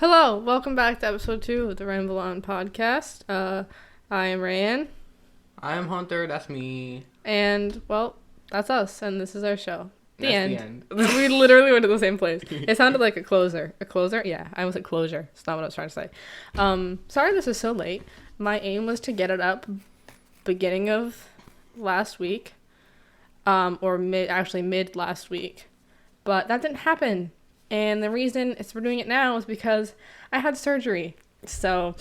Hello, welcome back to episode 2 of the Ramble On podcast. I am Rayanne. I am Hunter, that's me. And, well, that's us, and this is our show. The That's end. the end. We literally went to the same place. It sounded like a closer. A closer? Yeah, I almost said closure. It's not what I was trying to say. Sorry this is so late. My aim was to get it up beginning of last week. Or mid last week. But that didn't happen. And the reason we're doing it now is because I had surgery. So,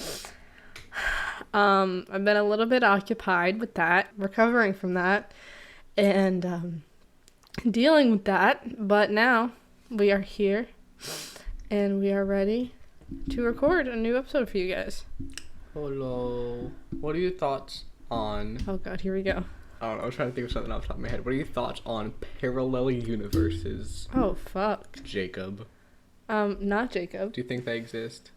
I've been a little bit occupied with that, recovering from that, and dealing with that. But now we are here, and we are ready to record a new episode for you guys. Hello. What are your thoughts on... Oh god, here we go. I don't know, I was trying to think of something off the top of my head. What are your thoughts on parallel universes? Oh, fuck. Jacob. Not Jacob. Do you think they exist?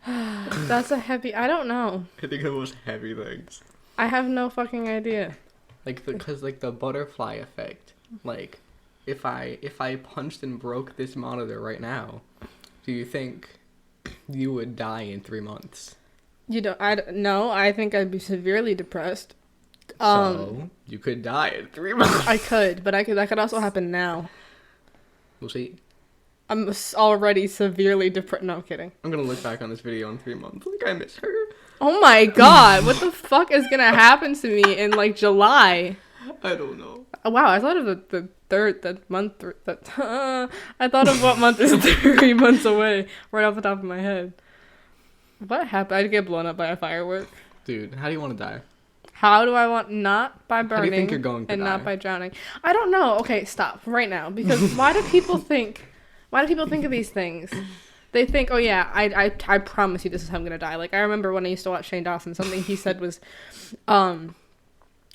That's a heavy... I don't know. I think the most heavy things. I have no fucking idea. Because the butterfly effect. Like, if I punched and broke this monitor right now, do you think you would die in 3 months? No, I think I'd be severely depressed. So, you could die in 3 months. I could, but that could also happen now. We'll see. I'm already severely depressed. No, I'm kidding. I'm gonna look back on this video in 3 months. Like, I miss her. Oh my god, what the fuck is gonna happen to me in, like, July? I don't know. Wow, I thought of I thought of what month is 3 months away, right off the top of my head. What happened? I'd get blown up by a firework. Dude, how do you want to die? How do I want, not by burning, How do you think you're going to and die? not by drowning? I don't know. Okay, stop right now, because why do people think of these things? They think, oh yeah, I promise you this is how I'm gonna die. Like, I remember when I used to watch Shane Dawson, something he said was,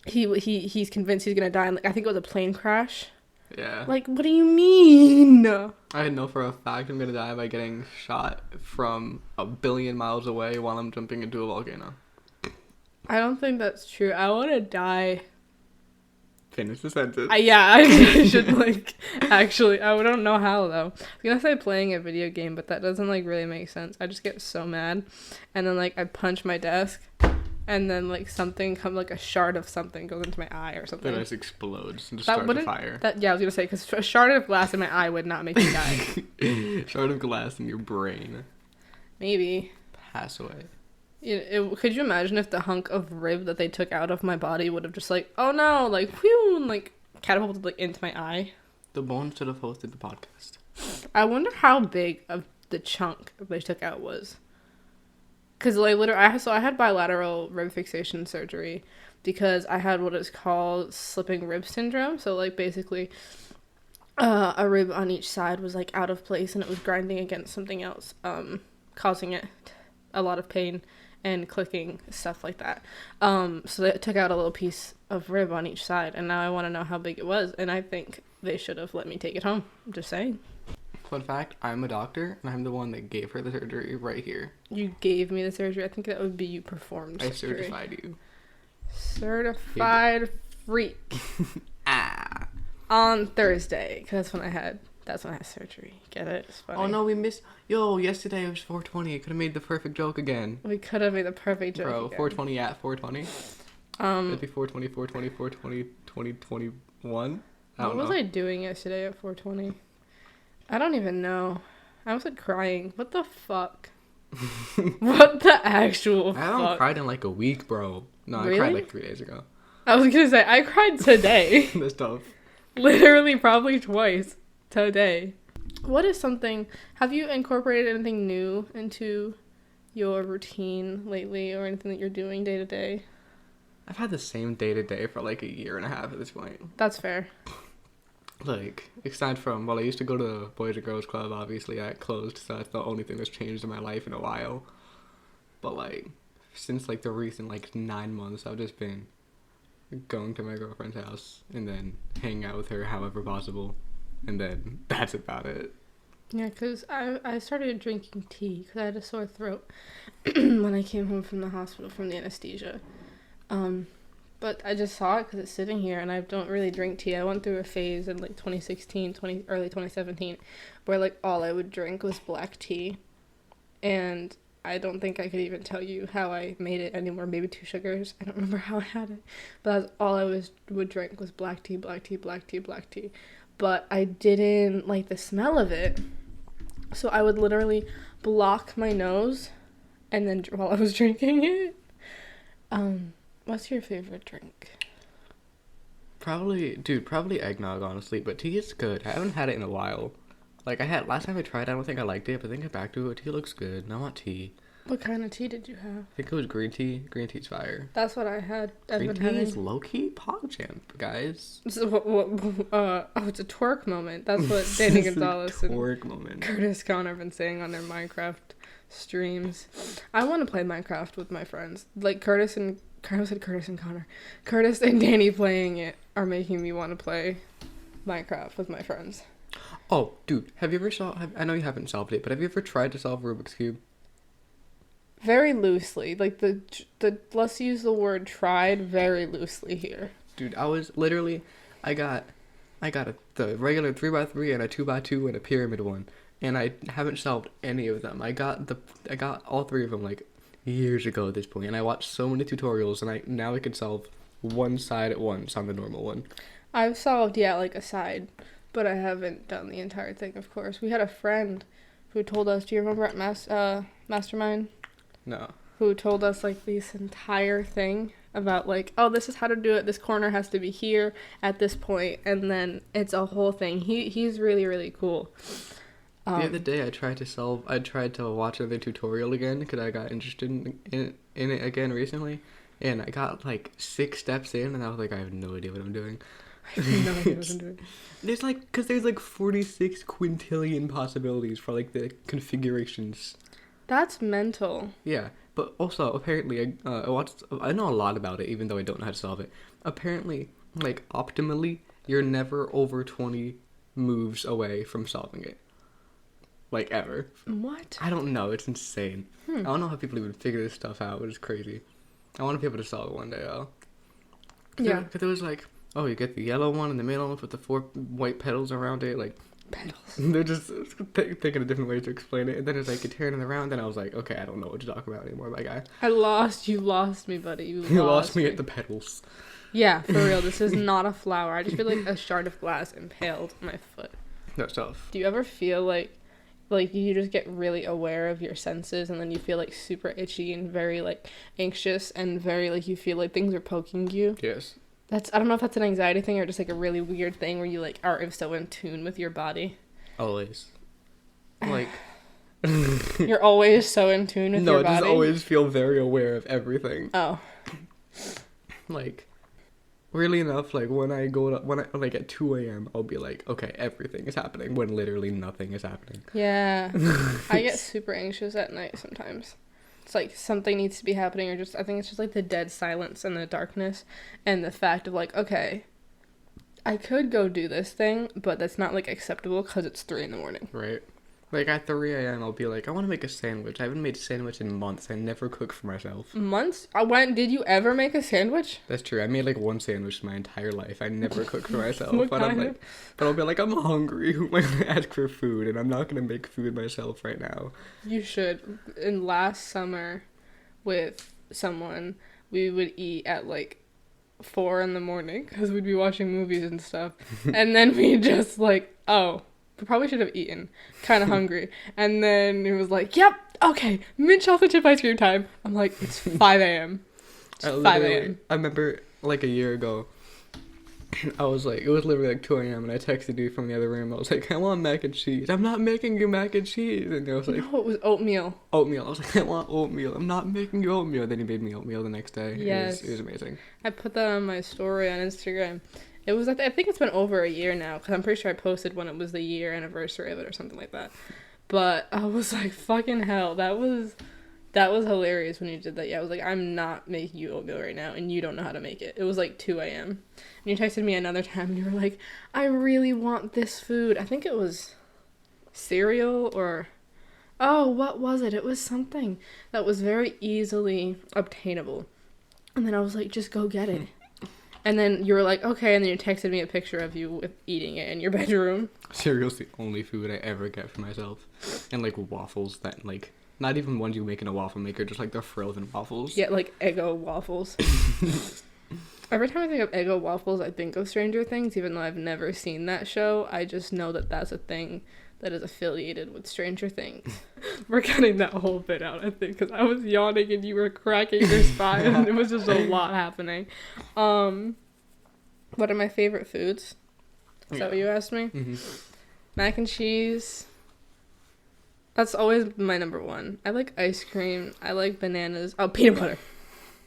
he's convinced he's gonna die, and, like, I think it was a plane crash. Yeah. Like, what do you mean? I know for a fact I'm gonna die by getting shot from 1 billion miles away while I'm jumping into a volcano. I don't think that's true. I want to die. Finish the sentence. I should, like, actually, I don't know how, though. I was gonna say playing a video game, but that doesn't, like, really make sense. I just get so mad, and then, like, I punch my desk, and then, like, a shard of something goes into my eye or something. Then it just explodes and just That starts a wouldn't- fire. Yeah, I was gonna say, because a shard of glass in my eye would not make me die. Shard of glass in your brain. Maybe. Pass away. Could you imagine if the hunk of rib that they took out of my body would have just, like, oh no, like, whew, and, like, catapulted, like, into my eye? The bones should have hosted the podcast. I wonder how big of the chunk they took out was. Because, like, literally, I had bilateral rib fixation surgery because I had what is called slipping rib syndrome. So, like, basically, a rib on each side was, like, out of place and it was grinding against something else, causing it a lot of pain and clicking, stuff like that. So they took out a little piece of rib on each side, and now I want to know how big it was, and I think they should have let me take it home. I'm just saying. Fun fact, I'm a doctor, and I'm the one that gave her the surgery right here. You gave me the surgery. I think that would be you performed surgery. I certified you. Certified freak. On Thursday, because that's when I had surgery. Get it? It's funny. Oh no, we missed... Yo, yesterday it was 420. I could have made the perfect joke again. We could have made the perfect joke Bro, again. 420 at 420. It'd be 420, 420, 420, 2021. What was I doing yesterday at 420? I don't even know. I was, like, crying. What the fuck? What the actual fuck? I haven't cried in like a week, bro. No, Really? I cried like 3 days ago. I was gonna say, I cried today. That's tough. Literally, probably twice today. What is something... Have you incorporated anything new into your routine lately, or anything that you're doing day to day? I've had the same day to day for like 1.5 years at this point. That's fair. Like, aside from, well, I used to go to the Boys and Girls Club, obviously that closed, so that's the only thing that's changed in my life in a while. But, like, since, like, the recent, like, 9 months, I've just been going to my girlfriend's house and then hanging out with her however possible, and then that's about it. Yeah, because I started drinking tea because I had a sore throat when I came home from the hospital from the anesthesia. But I just saw it because it's sitting here, and I don't really drink tea. I went through a phase in like 2016, early 2017, where like all I would drink was black tea, and I don't think I could even tell you how I made it anymore. Maybe 2 sugars. I don't remember how I had it, but that's all would drink was black tea, black tea, black tea, black tea. But I didn't like the smell of it, so I would literally block my nose, and then while I was drinking it. What's your favorite drink? Probably eggnog, honestly, but tea is good. I haven't had it in a while. Like, last time I tried it, I don't think I liked it, but thinking back to it, tea looks good, and I want tea. What kind of tea did you have? I think it was green tea. Green tea's fire. That's what I had. Green tea is low-key PogChamp, guys. It's a twerk moment. That's what Danny Gonzalez and moment. Curtis Connor have been saying on their Minecraft streams. I want to play Minecraft with my friends. Like, Curtis and Connor. Curtis and Danny playing it are making me want to play Minecraft with my friends. Oh, dude, have you ever I know you haven't solved it, but have you ever tried to solve Rubik's Cube? Very loosely. Like, the let's use the word tried very loosely here. Dude, I got the regular 3x3 and a 2x2 and a pyramid one, and I haven't solved any of them. I got all 3 of them, like, years ago at this point, and I watched so many tutorials, and now I can solve one side at once on the normal one. I've solved, like a side, but I haven't done the entire thing, of course. We had a friend who told us, do you remember at Mastermind? No. Who told us, like, this entire thing about, like, oh, this is how to do it, this corner has to be here at this point, and then it's a whole thing. He's really, really cool. The other day, I tried to watch another tutorial again because I got interested in it again recently, and I got like 6 steps in, and I was like, I have no idea what I'm doing. I have no idea what I'm doing. There's like 46 quintillion possibilities for like the configurations. That's mental. Yeah, but also apparently I know a lot about it, even though I don't know how to solve it. Apparently, like optimally, you're never over 20 moves away from solving it. Like, ever. What? I don't know. It's insane. I don't know how people even figure this stuff out, but it's crazy. I want to be able to solve it one day, though. Yeah. Because it was like, oh, you get the yellow one in the middle with the 4 white petals around it. Like, petals. They're just thinking of different ways to explain it. And then it's like, you turn it around, and I was like, okay, I don't know what to talk about anymore, my guy. You lost me, buddy. You lost me at the petals. Yeah, for real. This is not a flower. I just feel like a shard of glass impaled my foot. That's tough. Do you ever feel like you just get really aware of your senses, and then you feel like super itchy and very like anxious and very like you feel like things are poking you? Yes. I don't know if that's an anxiety thing or just like a really weird thing where you like are so in tune with your body. Always. Like you're always so in tune with your body. No, I just always feel very aware of everything. Oh. Like, really enough, like, when I like, at 2 a.m., I'll be like, okay, everything is happening, when literally nothing is happening. Yeah. I get super anxious at night sometimes. It's like something needs to be happening, or I think it's just, like, the dead silence and the darkness, and the fact of, like, okay, I could go do this thing, but that's not, like, acceptable because it's 3 a.m. Right. Like, at 3 a.m., I'll be like, I want to make a sandwich. I haven't made a sandwich in months. I never cook for myself. Months? When did you ever make a sandwich? That's true. I made, like, 1 sandwich my entire life. I never cook for myself. But I'll be like, I'm hungry. Who am I going to ask for food? And I'm not going to make food myself right now. You should. In last summer, with someone, we would eat at, like, 4 a.m. because we'd be watching movies and stuff. And then we just, like, oh... We probably should have eaten. Kind of hungry. And then it was like, yep, okay, mint chocolate chip ice cream time. I'm like, it's 5 a.m. It's 5 a.m. I remember, like, a year ago, I was like, it was literally like 2 a.m. and I texted you from the other room. I was like, I want mac and cheese. I'm not making you mac and cheese. And I was like, no, it was oatmeal. Oatmeal. I was like, I want oatmeal. I'm not making you oatmeal. Then he made me oatmeal the next day. Yes. It was amazing. I put that on my story on Instagram. It was, I think it's been over a year now, because I'm pretty sure I posted when it was the year anniversary of it or something like that. But I was like, fucking hell, that was hilarious when you did that. Yeah, I was like, I'm not making you oatmeal right now, and you don't know how to make it. It was like 2 a.m. And you texted me another time, and you were like, I really want this food. I think it was cereal or... Oh, what was it? It was something that was very easily obtainable. And then I was like, just go get it. And then you were like, okay, and then you texted me a picture of you with eating it in your bedroom. Cereal's the only food I ever get for myself. And, like, waffles that, like, not even ones you make in a waffle maker, just, like, the frozen waffles. Yeah, like Eggo waffles. Every time I think of Eggo waffles, I think of Stranger Things, even though I've never seen that show. I just know that that's a thing that is affiliated with Stranger Things. We're cutting that whole bit out, I think, because I was yawning and you were cracking your spine, and it was just a lot happening. What are my favorite foods? Is that what you asked me? Mm-hmm. Mac and cheese. That's always my number one. I like ice cream. I like bananas. Oh, peanut butter.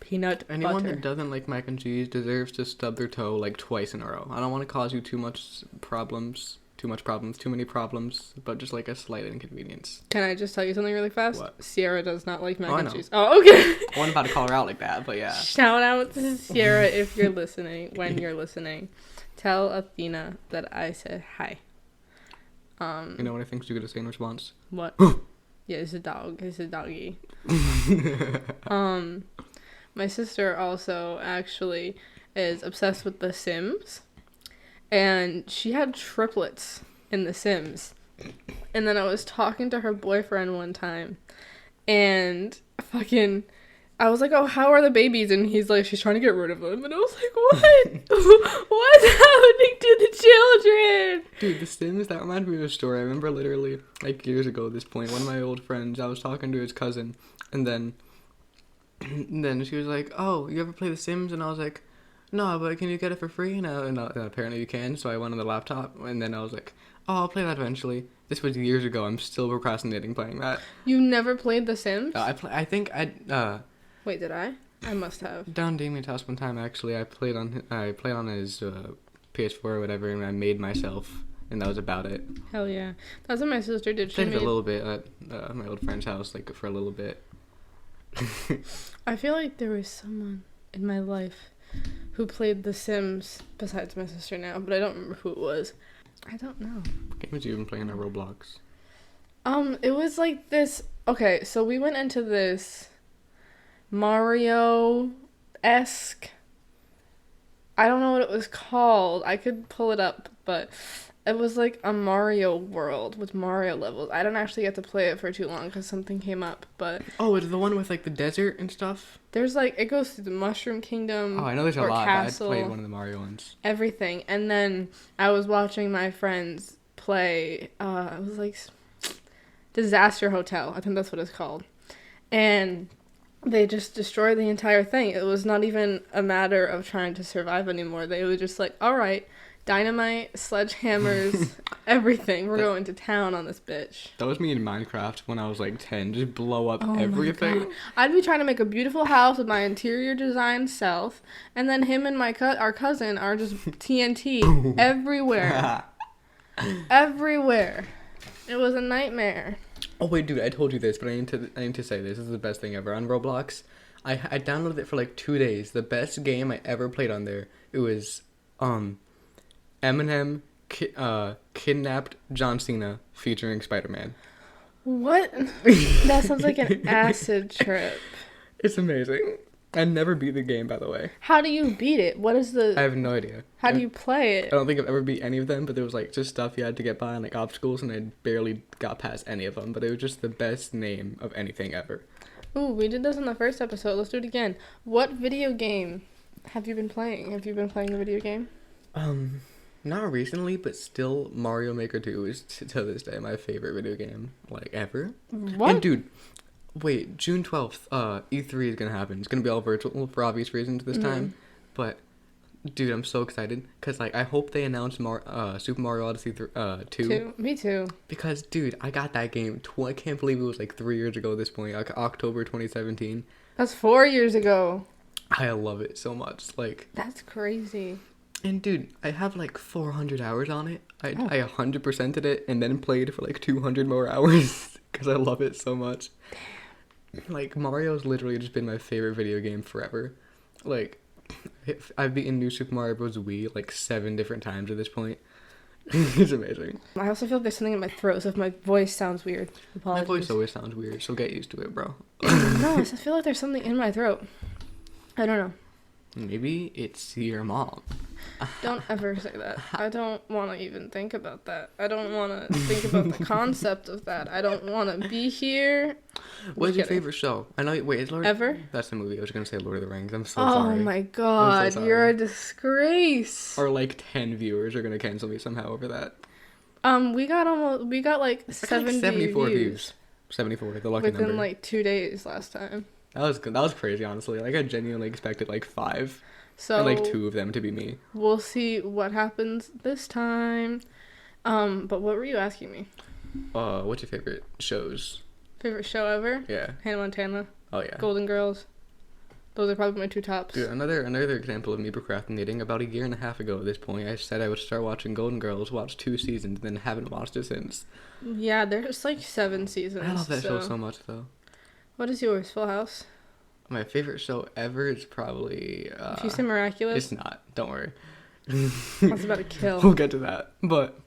Peanut Anyone butter. that doesn't like mac and cheese deserves to stub their toe, like, twice in a row. I don't want to cause you too many problems, but just, like, a slight inconvenience. Can I just tell you something really fast? What? Sierra does not like mac I and know. cheese. Oh, okay. I wasn't about to call her out like that, but yeah. Shout out to Sierra if you're listening, when you're listening. Tell Athena that I said hi. You know what I think you're going to say in response? What? Yeah, it's a dog. It's a doggy. My sister also actually is obsessed with The Sims. And she had triplets in The Sims. And then I was talking to her boyfriend one time. And I was like, oh, how are the babies? And he's like, she's trying to get rid of them. And I was like, what? What's happening to the children? Dude, The Sims, that reminds me of a story. I remember literally, like, years ago at this point, one of my old friends, I was talking to his cousin, and then she was like, oh, you ever play The Sims? And I was like, no, but can you get it for free? And apparently you can, so I went on the laptop, and then I was like, oh, I'll play that eventually. This was years ago. I'm still procrastinating playing that. You never played The Sims? Wait, did I? I must have. Down Damien's house one time, actually, I played on his PS4 or whatever, and I made myself, and that was about it. Hell yeah. That's what my sister did. Played it a little bit at my old friend's house, like, for a little bit. I feel like there was someone in my life who played The Sims besides my sister now, but I don't remember who it was. I don't know. What games you been playing on Roblox? It was like this. Okay, so we went into this Mario-esque. I don't know what it was called. I could pull it up, but it was like a Mario world with Mario levels. I didn't actually get to play it for too long because something came up, but... Oh, it's the one with, like, the desert and stuff? There's, like, it goes through the Mushroom Kingdom. Oh, I know there's a lot, castle, but I played one of the Mario ones. Everything. And then I was watching my friends play, it was, like, Disaster Hotel. I think that's what it's called. And they just destroyed the entire thing. It was not even a matter of trying to survive anymore. They were just like, all right, dynamite, sledgehammers, everything. We're going to town on this bitch. That was me in Minecraft when I was like 10. Just blow up everything. My God. I'd be trying to make a beautiful house with my interior design self, and then him and our cousin are just TNT everywhere. Everywhere. It was a nightmare. Oh wait, dude, I told you this, but I need to say this. This is the best thing ever on Roblox. I downloaded it for like 2 days. The best game I ever played on there. It was Eminem kidnapped John Cena featuring Spider-Man. What? That sounds like an acid trip. It's amazing. I never beat the game, by the way. How do you beat it? What is I have no idea. How do you play it? I don't think I've ever beat any of them, but there was like just stuff you had to get by and like obstacles, and I barely got past any of them. But it was just the best name of anything ever. Ooh, we did this in the first episode. Let's do it again. What video game have you been playing? Have you been playing a video game? Not recently, but still Mario Maker 2 is to this day my favorite video game like ever. What? And dude, wait, June 12th, E3 is gonna happen. It's gonna be all virtual for obvious reasons this time. But dude, I'm so excited because like I hope they announce Super Mario Odyssey 2. Me too. Because dude, I got that game. I can't believe it was like 3 years ago at this point, like October 2017. That's 4 years ago. I love it so much. Like that's crazy. And dude, I have like 400 hours on it. I 100%ed it and then played for like 200 more hours because I love it so much. Like Mario's literally just been my favorite video game forever. Like I've beaten New Super Mario Bros. Wii like 7 different times at this point. It's amazing. I also feel like there's something in my throat, so if my voice sounds weird, apologies. My voice always sounds weird, so get used to it, bro. No, I just feel like there's something in my throat. I don't know. Maybe it's your mom. Don't ever say that. I don't want to even think about that. I don't want to think about the concept of that. I don't want to be here. What's your favorite show? I know. Wait, is Lord Ever? That's the movie. I was gonna say Lord of the Rings. I'm so Oh sorry. my god, sorry. you're a disgrace. Or like 10 viewers are gonna cancel me somehow over that. We got like 74 views. 74, the lucky within number. like 2 days last time. That was good. That was crazy, honestly. Like I genuinely expected like 5, So and like 2 of them to be me. we'll see what happens this time. But what were you asking me? What's your favorite shows? Favorite show ever? Yeah. Hannah Montana. Oh yeah. Golden Girls. Those are probably my 2 tops. Dude, another example of me procrastinating. About a year and a half ago at this point, I said I would start watching Golden Girls, watched 2 seasons, then haven't watched it since. Yeah, there's like 7 seasons. I love that show so much, though. What is yours? Full House? My favorite show ever is probably... If you say Miraculous... It's not. Don't worry. I was about to kill. We'll get to that. But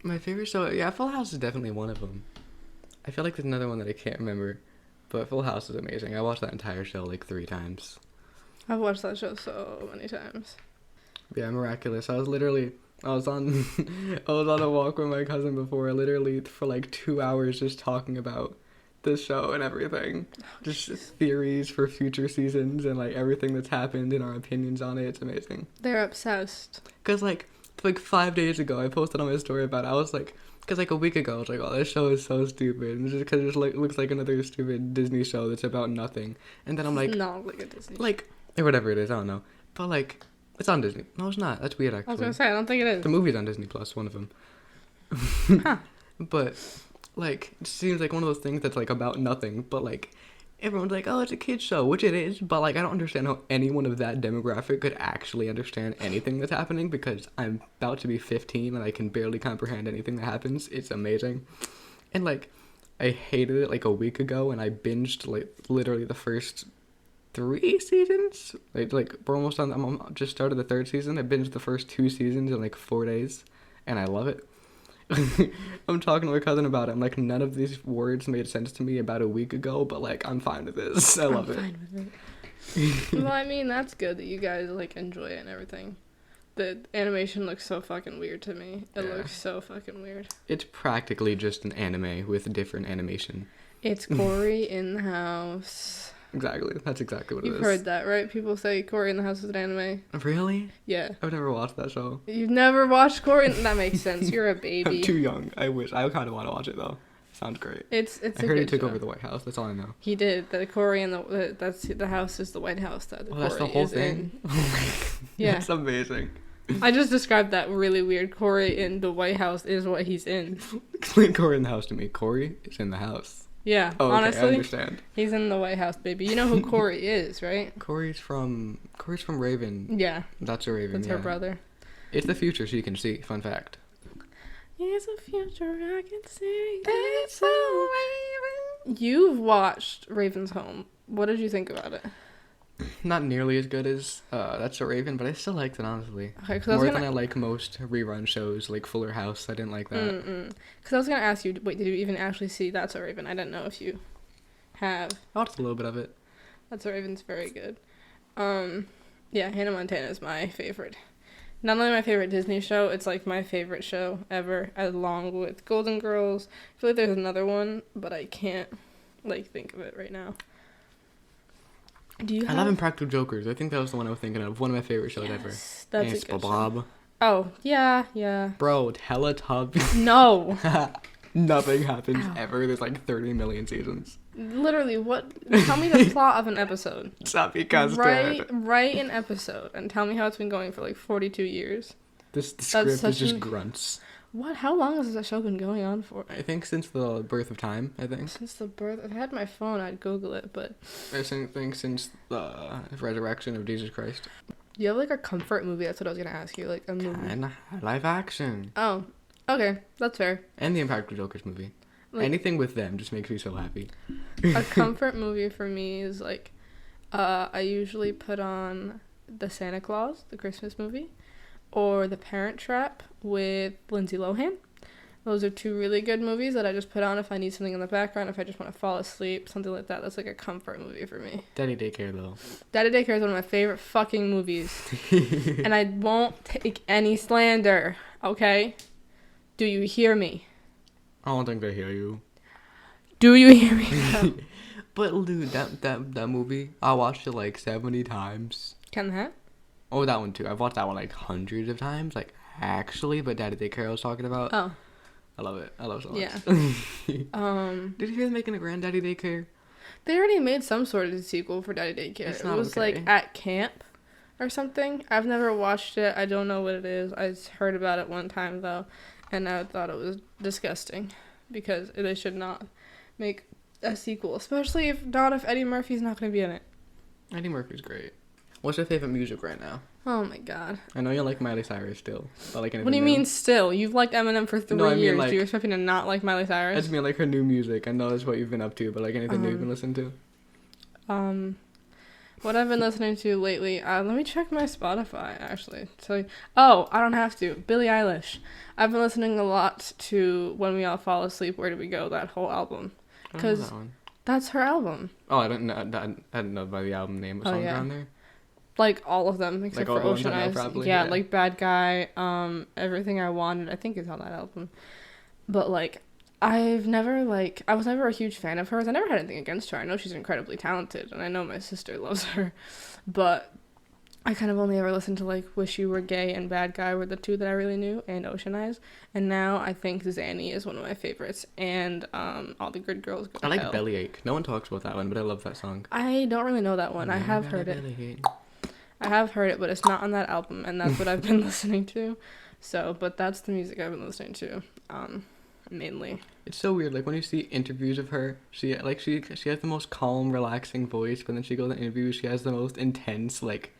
my favorite show... Yeah, Full House is definitely one of them. I feel like there's another one that I can't remember. But Full House is amazing. I watched that entire show like 3 times. I've watched that show so many times. Yeah, Miraculous. I was on I was on a walk with my cousin before, literally for like 2 hours just talking about this show and everything. Just theories for future seasons and like everything that's happened and our opinions on it. It's amazing. They're obsessed. Cause like 5 days ago I posted on my story about it. I was like, cause like a week ago I was like, oh, this show is so stupid, and just cause it like looks like another stupid Disney show that's about nothing. And then I'm like, It's not like a Disney show. like or whatever it is, I don't know. But like, it's on Disney. No, it's not. That's weird, actually. I was gonna say, I don't think it is. The movie's on Disney Plus, one of them. Huh. But like, it seems like one of those things that's like about nothing. But like, everyone's like, oh, it's a kid's show, which it is. But like, I don't understand how anyone of that demographic could actually understand anything that's happening, because I'm about to be 15 and I can barely comprehend anything that happens. It's amazing. And like, I hated it like a week ago, and I binged like literally the first 3 seasons. Like we're almost on. I'm just started the 3rd season. I binged the first 2 seasons in like 4 days, and I love it. I'm talking to my cousin about it. I'm like, none of these words made sense to me about a week ago, but like, I'm fine with this. I love it. I'm fine with it. Well, I mean, that's good that you guys like enjoy it and everything. The animation looks so fucking weird to me. It Yeah. looks so fucking weird. It's practically just an anime with different animation. It's Corey in the House. Exactly. That's exactly what it is. You've heard that, right? People say Corey in the House is an anime. Really? Yeah. I've never watched that show. You've never watched Corey? That makes sense. You're a baby. I'm too young. I wish. I kind of want to watch it though. Sounds great. It's I a heard he good took show. over the White House. That's all I know. He did. The Corey and that's the house is the White House that Well, Corey that's the whole is thing. in. Yeah. That's amazing. I just described that really weird. Corey in the White House is what he's in. Explain Corey in the house to me. Corey is in the house. Yeah, Oh, okay, I honestly, understand. he's in the White House, baby. You know who Corey is, right? Corey's from Raven. Yeah, That's a Raven. that's her brother. It's the future, so you can see. Fun fact. It's a future I can see. It's a Raven. You've watched Raven's Home. What did you think about it? Not nearly as good as That's a Raven, but I still liked it, honestly. Okay, because More than I like most rerun shows, like Fuller House. I didn't like that. Because I was gonna ask you, wait, did you even actually see That's a Raven? I didn't know if you have. I watched a little bit of it. That's a Raven's very good. Yeah, Hannah Montana is my favorite. Not only my favorite Disney show, it's like my favorite show ever, along with Golden Girls. I feel like there's another one, but I can't like think of it right now. Do you I love Impractical Jokers. I think that was the one I was thinking of. One of my favorite shows ever. That's a good show. Bob. Oh, yeah. Bro, Teletubbies. No. Nothing happens Ow. ever. There's like 30 million seasons. Literally, what? Tell me the plot of an episode. Stop because Write an episode and tell me how it's been going for like 42 years. the script is such just a- grunts. What? How long has that show been going on for? I think since the birth of time, I think. Since the birth. If I had my phone, I'd Google it, but... I think since the resurrection of Jesus Christ. Do you have like a comfort movie? That's what I was gonna ask you. Like a movie. And live action. Oh, okay, that's fair. And the Impractical Jokers movie. Like, Anything with them just makes me so happy. a comfort movie for me is like, I usually put on the Santa Claus, the Christmas movie, or The Parent Trap with Lindsay Lohan. Those are two really good movies that I just put on if I need something in the background, if I just want to fall asleep, something like that. That's like a comfort movie for me. Daddy Daycare, though. Daddy Daycare is one of my favorite fucking movies. And I won't take any slander, okay? Do you hear me? I don't think they hear you. Do you hear me? But, dude, that movie, I watched it like 70 times. Can that? Oh, that one, too. I've watched that one like hundreds of times. Like, actually, but Daddy Daycare I was talking about. Oh. I love it. I love it so much. Yeah. Did you hear them making a Granddaddy Daycare? They already made some sort of sequel for Daddy Daycare. It's It not was okay. like at camp or something. I've never watched it. I don't know what it is. I heard about it one time though, and I thought it was disgusting because they should not make a sequel, especially if Eddie Murphy's not going to be in it. Eddie Murphy's great. What's your favorite music right now? Oh my god. I know you like Miley Cyrus still. But like anything What do you new. mean still? You've liked Eminem for 3 No, I mean, years. like, Do you expect me to not like Miley I Cyrus? just mean like her new music. I know that's what you've been up to, but like anything new you've been listening to? What I've been listening to lately, let me check my Spotify, actually. Oh, I don't have to. Billie Eilish. I've been listening a lot to When We All Fall Asleep, Where Do We Go, that whole album. I don't know Because that one. that's her album. Oh, I didn't know by the album name. What songs are on there? Like, all of them, except Like for all the ones Ocean I know, Eyes. probably? Yeah, Yeah. like Bad Guy, Everything I Wanted, I think is on that album. But, like, I was never a huge fan of hers. I never had anything against her. I know she's incredibly talented, and I know my sister loves her. But I kind of only ever listened to, like, Wish You Were Gay and Bad Guy were the two that I really knew, and Ocean Eyes. And now I think Zanny is one of my favorites, and All the Good Girls Go I like Hell. Bellyache. No one talks about that one, but I love that song. I don't really know that one. I have heard it. I have heard it, but it's not on that album, and that's what I've been listening to. So, but that's the music I've been listening to, mainly. It's so weird. Like when you see interviews of her, she has the most calm, relaxing voice, but then she goes in interviews, she has the most intense, like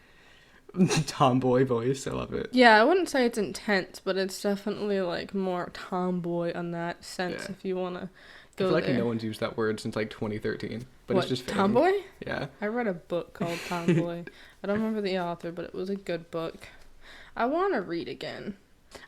tomboy voice. I love it. Yeah, I wouldn't say it's intense, but it's definitely like more tomboy on that sense. Yeah. If you want to I go feel like there. no one's used that word since like 2013, but What, it's just fitting. tomboy? Yeah. I read a book called Tomboy. I don't remember the author, but it was a good book. I want to read again.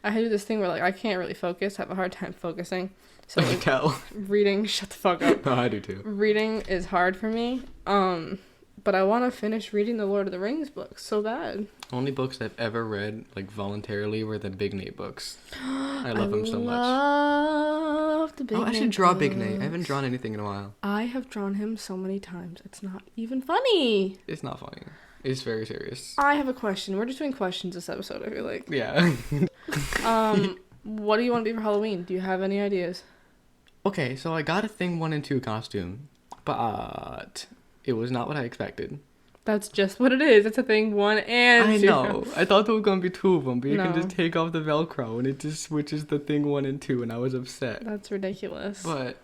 I do this thing where like I can't really focus. I have a hard time focusing. So I can like, tell. reading, shut the fuck up. No, I do too. Reading is hard for me. But I want to finish reading the Lord of the Rings books so bad. Only books I've ever read like voluntarily were the Big Nate books. I love them so much. Love the Big I should Nate draw Big Nate. I books. haven't drawn anything in a while. I have drawn him so many times. It's not even funny. It's not funny. It's very serious. I have a question. We're just doing questions this episode, I feel like. Yeah. What do you want to be for Halloween? Do you have any ideas? Okay, so I got a Thing 1 and 2 costume, but it was not what I expected. That's just what it is. It's a thing, 1 and I 2. know. I thought there were going to be 2 of them, but you can No. just take off the Velcro and it just switches the Thing 1 and 2, and I was upset. That's ridiculous. But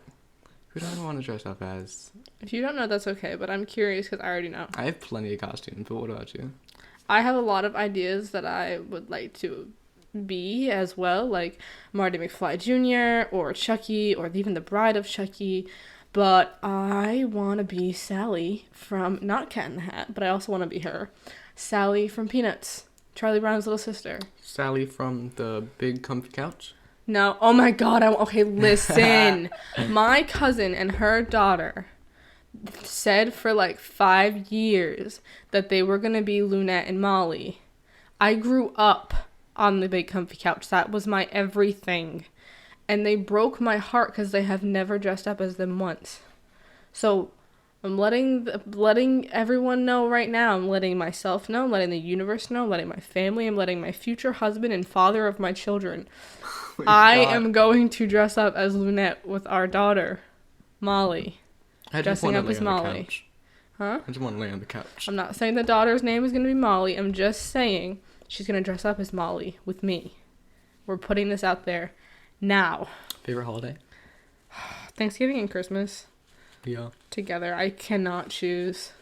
who do I want to dress up as? If you don't know, that's okay, but I'm curious because I already know. I have plenty of costumes, but what about you? I have a lot of ideas that I would like to be as well, like Marty McFly Jr. or Chucky or even the Bride of Chucky. But I want to be Sally from, not Cat in the Hat, but I also want to be her. Sally from Peanuts. Charlie Brown's little sister. Sally from the Big Comfy Couch? No, oh my god, okay, listen. My cousin and her daughter said for like 5 years that they were going to be Lunette and Molly. I grew up on the Big Comfy Couch. That was my everything. And they broke my heart because they have never dressed up as them once. So I'm letting everyone know right now. I'm letting myself know. I'm letting the universe know. I'm letting my family. I'm letting my future husband and father of my children. Oh I am going to dress up as Lunette with our daughter, Molly. I just Dressing want to up lay as on the Molly. couch. Huh? I just want to lay on the couch. I'm not saying the daughter's name is going to be Molly. I'm just saying she's going to dress up as Molly with me. We're putting this out there now. Favorite holiday? Thanksgiving and Christmas Yeah. together. I cannot choose.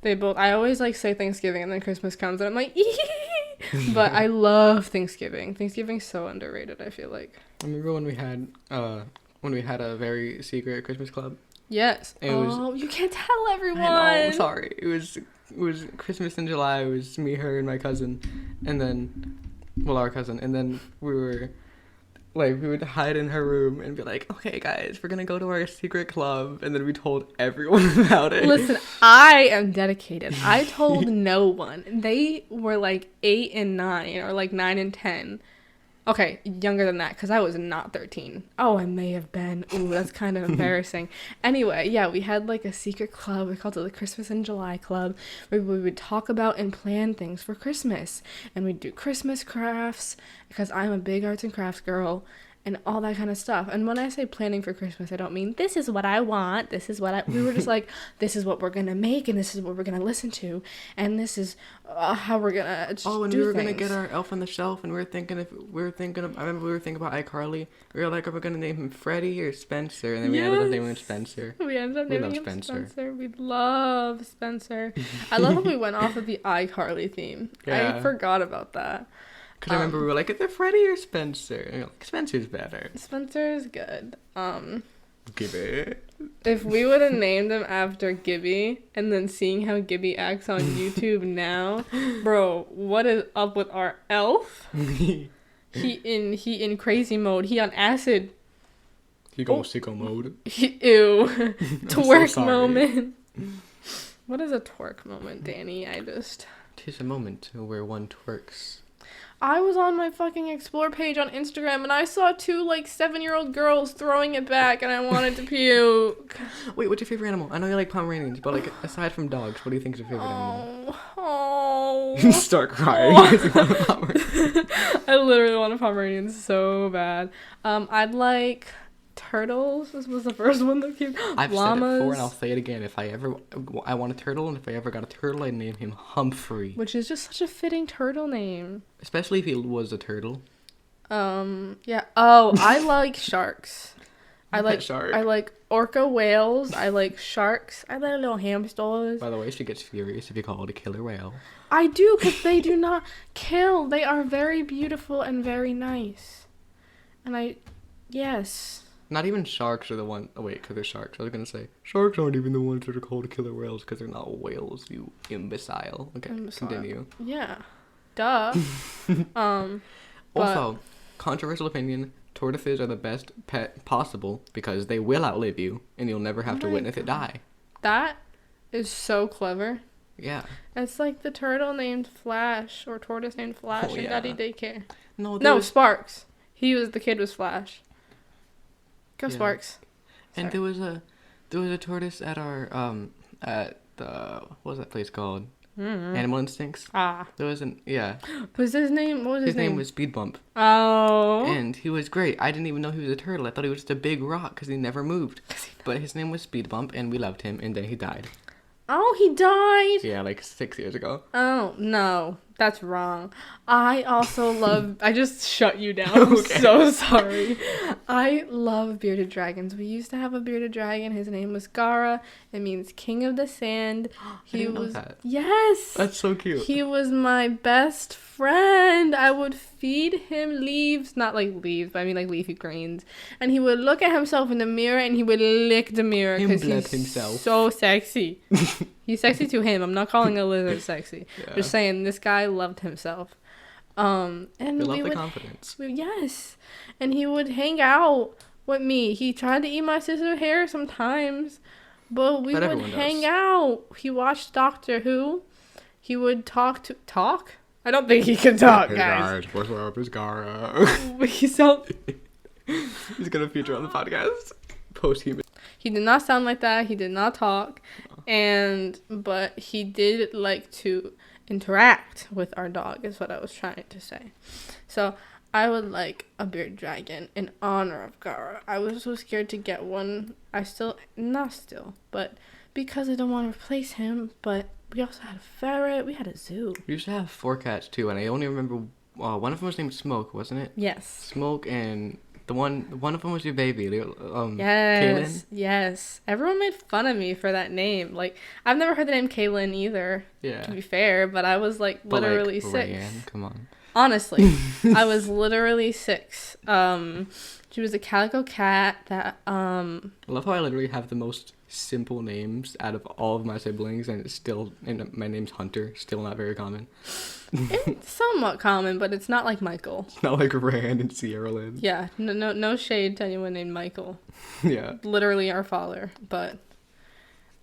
I always like say Thanksgiving and then Christmas comes and I'm like, but I love Thanksgiving. Thanksgiving's so underrated, I feel like. I remember when we had a very secret Christmas club. Yes. It was- you can't tell everyone. I know, sorry. It was Christmas in July. It was me, her, and my cousin, and then, well, our cousin, and then we were like we would hide in her room and be like, okay guys, we're gonna go to our secret club, and then we told everyone about it. Listen, I am dedicated. I told no one. They were like 8 and 9, or like 9 and 10. Okay, younger than that, because I was not 13. Oh, I may have been. Ooh, that's kind of embarrassing. Anyway, yeah, we had like a secret club. We called it the Christmas in July Club, where we would talk about and plan things for Christmas. And we'd do Christmas crafts, because I'm a big arts and crafts girl, and all that kind of stuff. And when I say planning for Christmas, I don't mean, this is what I want, this is what I... We were just like, this is what we're going to make, and this is what we're going to listen to, and this is how we're going to and we were going to get our Elf on the Shelf, and I remember we were thinking about iCarly. We were like, are we going to name him Freddie or Spencer? And then we ended up naming him Spencer. We ended up naming him Spencer. We love Spencer. I love how we went off of the iCarly theme. Yeah. I forgot about that. Because I remember we were like, is it Freddie or Spencer? And like, Spencer's better. Spencer's good. Gibby. If we would have named him after Gibby, and then seeing how Gibby acts on YouTube now, bro, what is up with our elf? He in crazy mode. He on acid. He goes sicko mode. Ew. Twerk so moment. What is a twerk moment, Danny? Tis a moment where one twerks. I was on my fucking explore page on Instagram, and I saw 2 like 7-year-old girls throwing it back, and I wanted to puke. Wait, what's your favorite animal? I know you like Pomeranians, but like aside from dogs, what do you think is your favorite animal? Oh. Start crying. I literally want a Pomeranian so bad. I'd like turtles. This was the first one that came. I've Llamas. said it before, and I'll say it again. I want a turtle, and if I ever got a turtle, I'd name him Humphrey. Which is just such a fitting turtle name. Especially if he was a turtle. Yeah. Oh, I like sharks. I like orca whales. I like sharks. I like little hamsters. By the way, she gets furious if you call it a killer whale. I do, because they do not kill. They are very beautiful and very nice. And yes. Not even sharks are the one... Oh, wait, because they're sharks. I was going to say, sharks aren't even the ones that are called killer whales, because they're not whales, you imbecile. Okay, continue. Yeah. Duh. Also, controversial opinion, tortoises are the best pet possible, because they will outlive you, and you'll never have to witness it die. That is so clever. Yeah. It's like the turtle named Flash, or tortoise named Flash in Daddy Daycare. No, Sparks. The kid was Flash. Go Sparks. And there was a tortoise at our at the what was that place called? Animal Instincts. There was Was his name? What was his name? His name was Speed Bump. Oh. And he was great. I didn't even know he was a turtle. I thought he was just a big rock because he never moved. But his name was Speed Bump, and we loved him. And then he died. Oh, he died? Yeah, like 6 years ago. Oh, no. That's wrong. I also love... I just shut you down. I'm so sorry. I love bearded dragons. We used to have a bearded dragon. His name was Gara. It means King of the Sand. I didn't know that. Yes. That's so cute. He was my best friend. I would feed him leaves. Not like leaves, but I mean like leafy greens. And he would look at himself in the mirror, and he would lick the mirror because he's so sexy. He's sexy to him. I'm not calling a lizard sexy. Yeah. Just saying, this guy loved himself. And we love the confidence. Yes. And he would hang out with me. He tried to eat my sister's hair sometimes. But we would hang out. He watched Doctor Who. He would talk? I don't think he can talk, guys. What's up? It's Gara. He's gonna feature on the podcast. Post-human. He did not sound like that. He did not talk. But he did like to interact with our dog, is what I was trying to say. So I would like a bearded dragon in honor of Gara. I was so scared to get one. But because I don't want to replace him. But we also had a ferret. We had a zoo. We used to have 4 cats too, and I only remember one of them was named Smoke, wasn't it? Yes. Smoke, and one of them was your baby. Yes. Kaylin? Yes. Everyone made fun of me for that name. Like, I've never heard the name Kaylin either. Yeah. To be fair, but I was like literally 6. Rayanne, come on. Honestly, I was literally 6. She was a calico cat that I love how I literally have the most simple names out of all of my siblings, and my name's Hunter, still not very common. it's somewhat common, but it's not like Michael. It's not like Rand and Sierra Lynn. Yeah, no shade to anyone named Michael. Yeah. Literally our father, but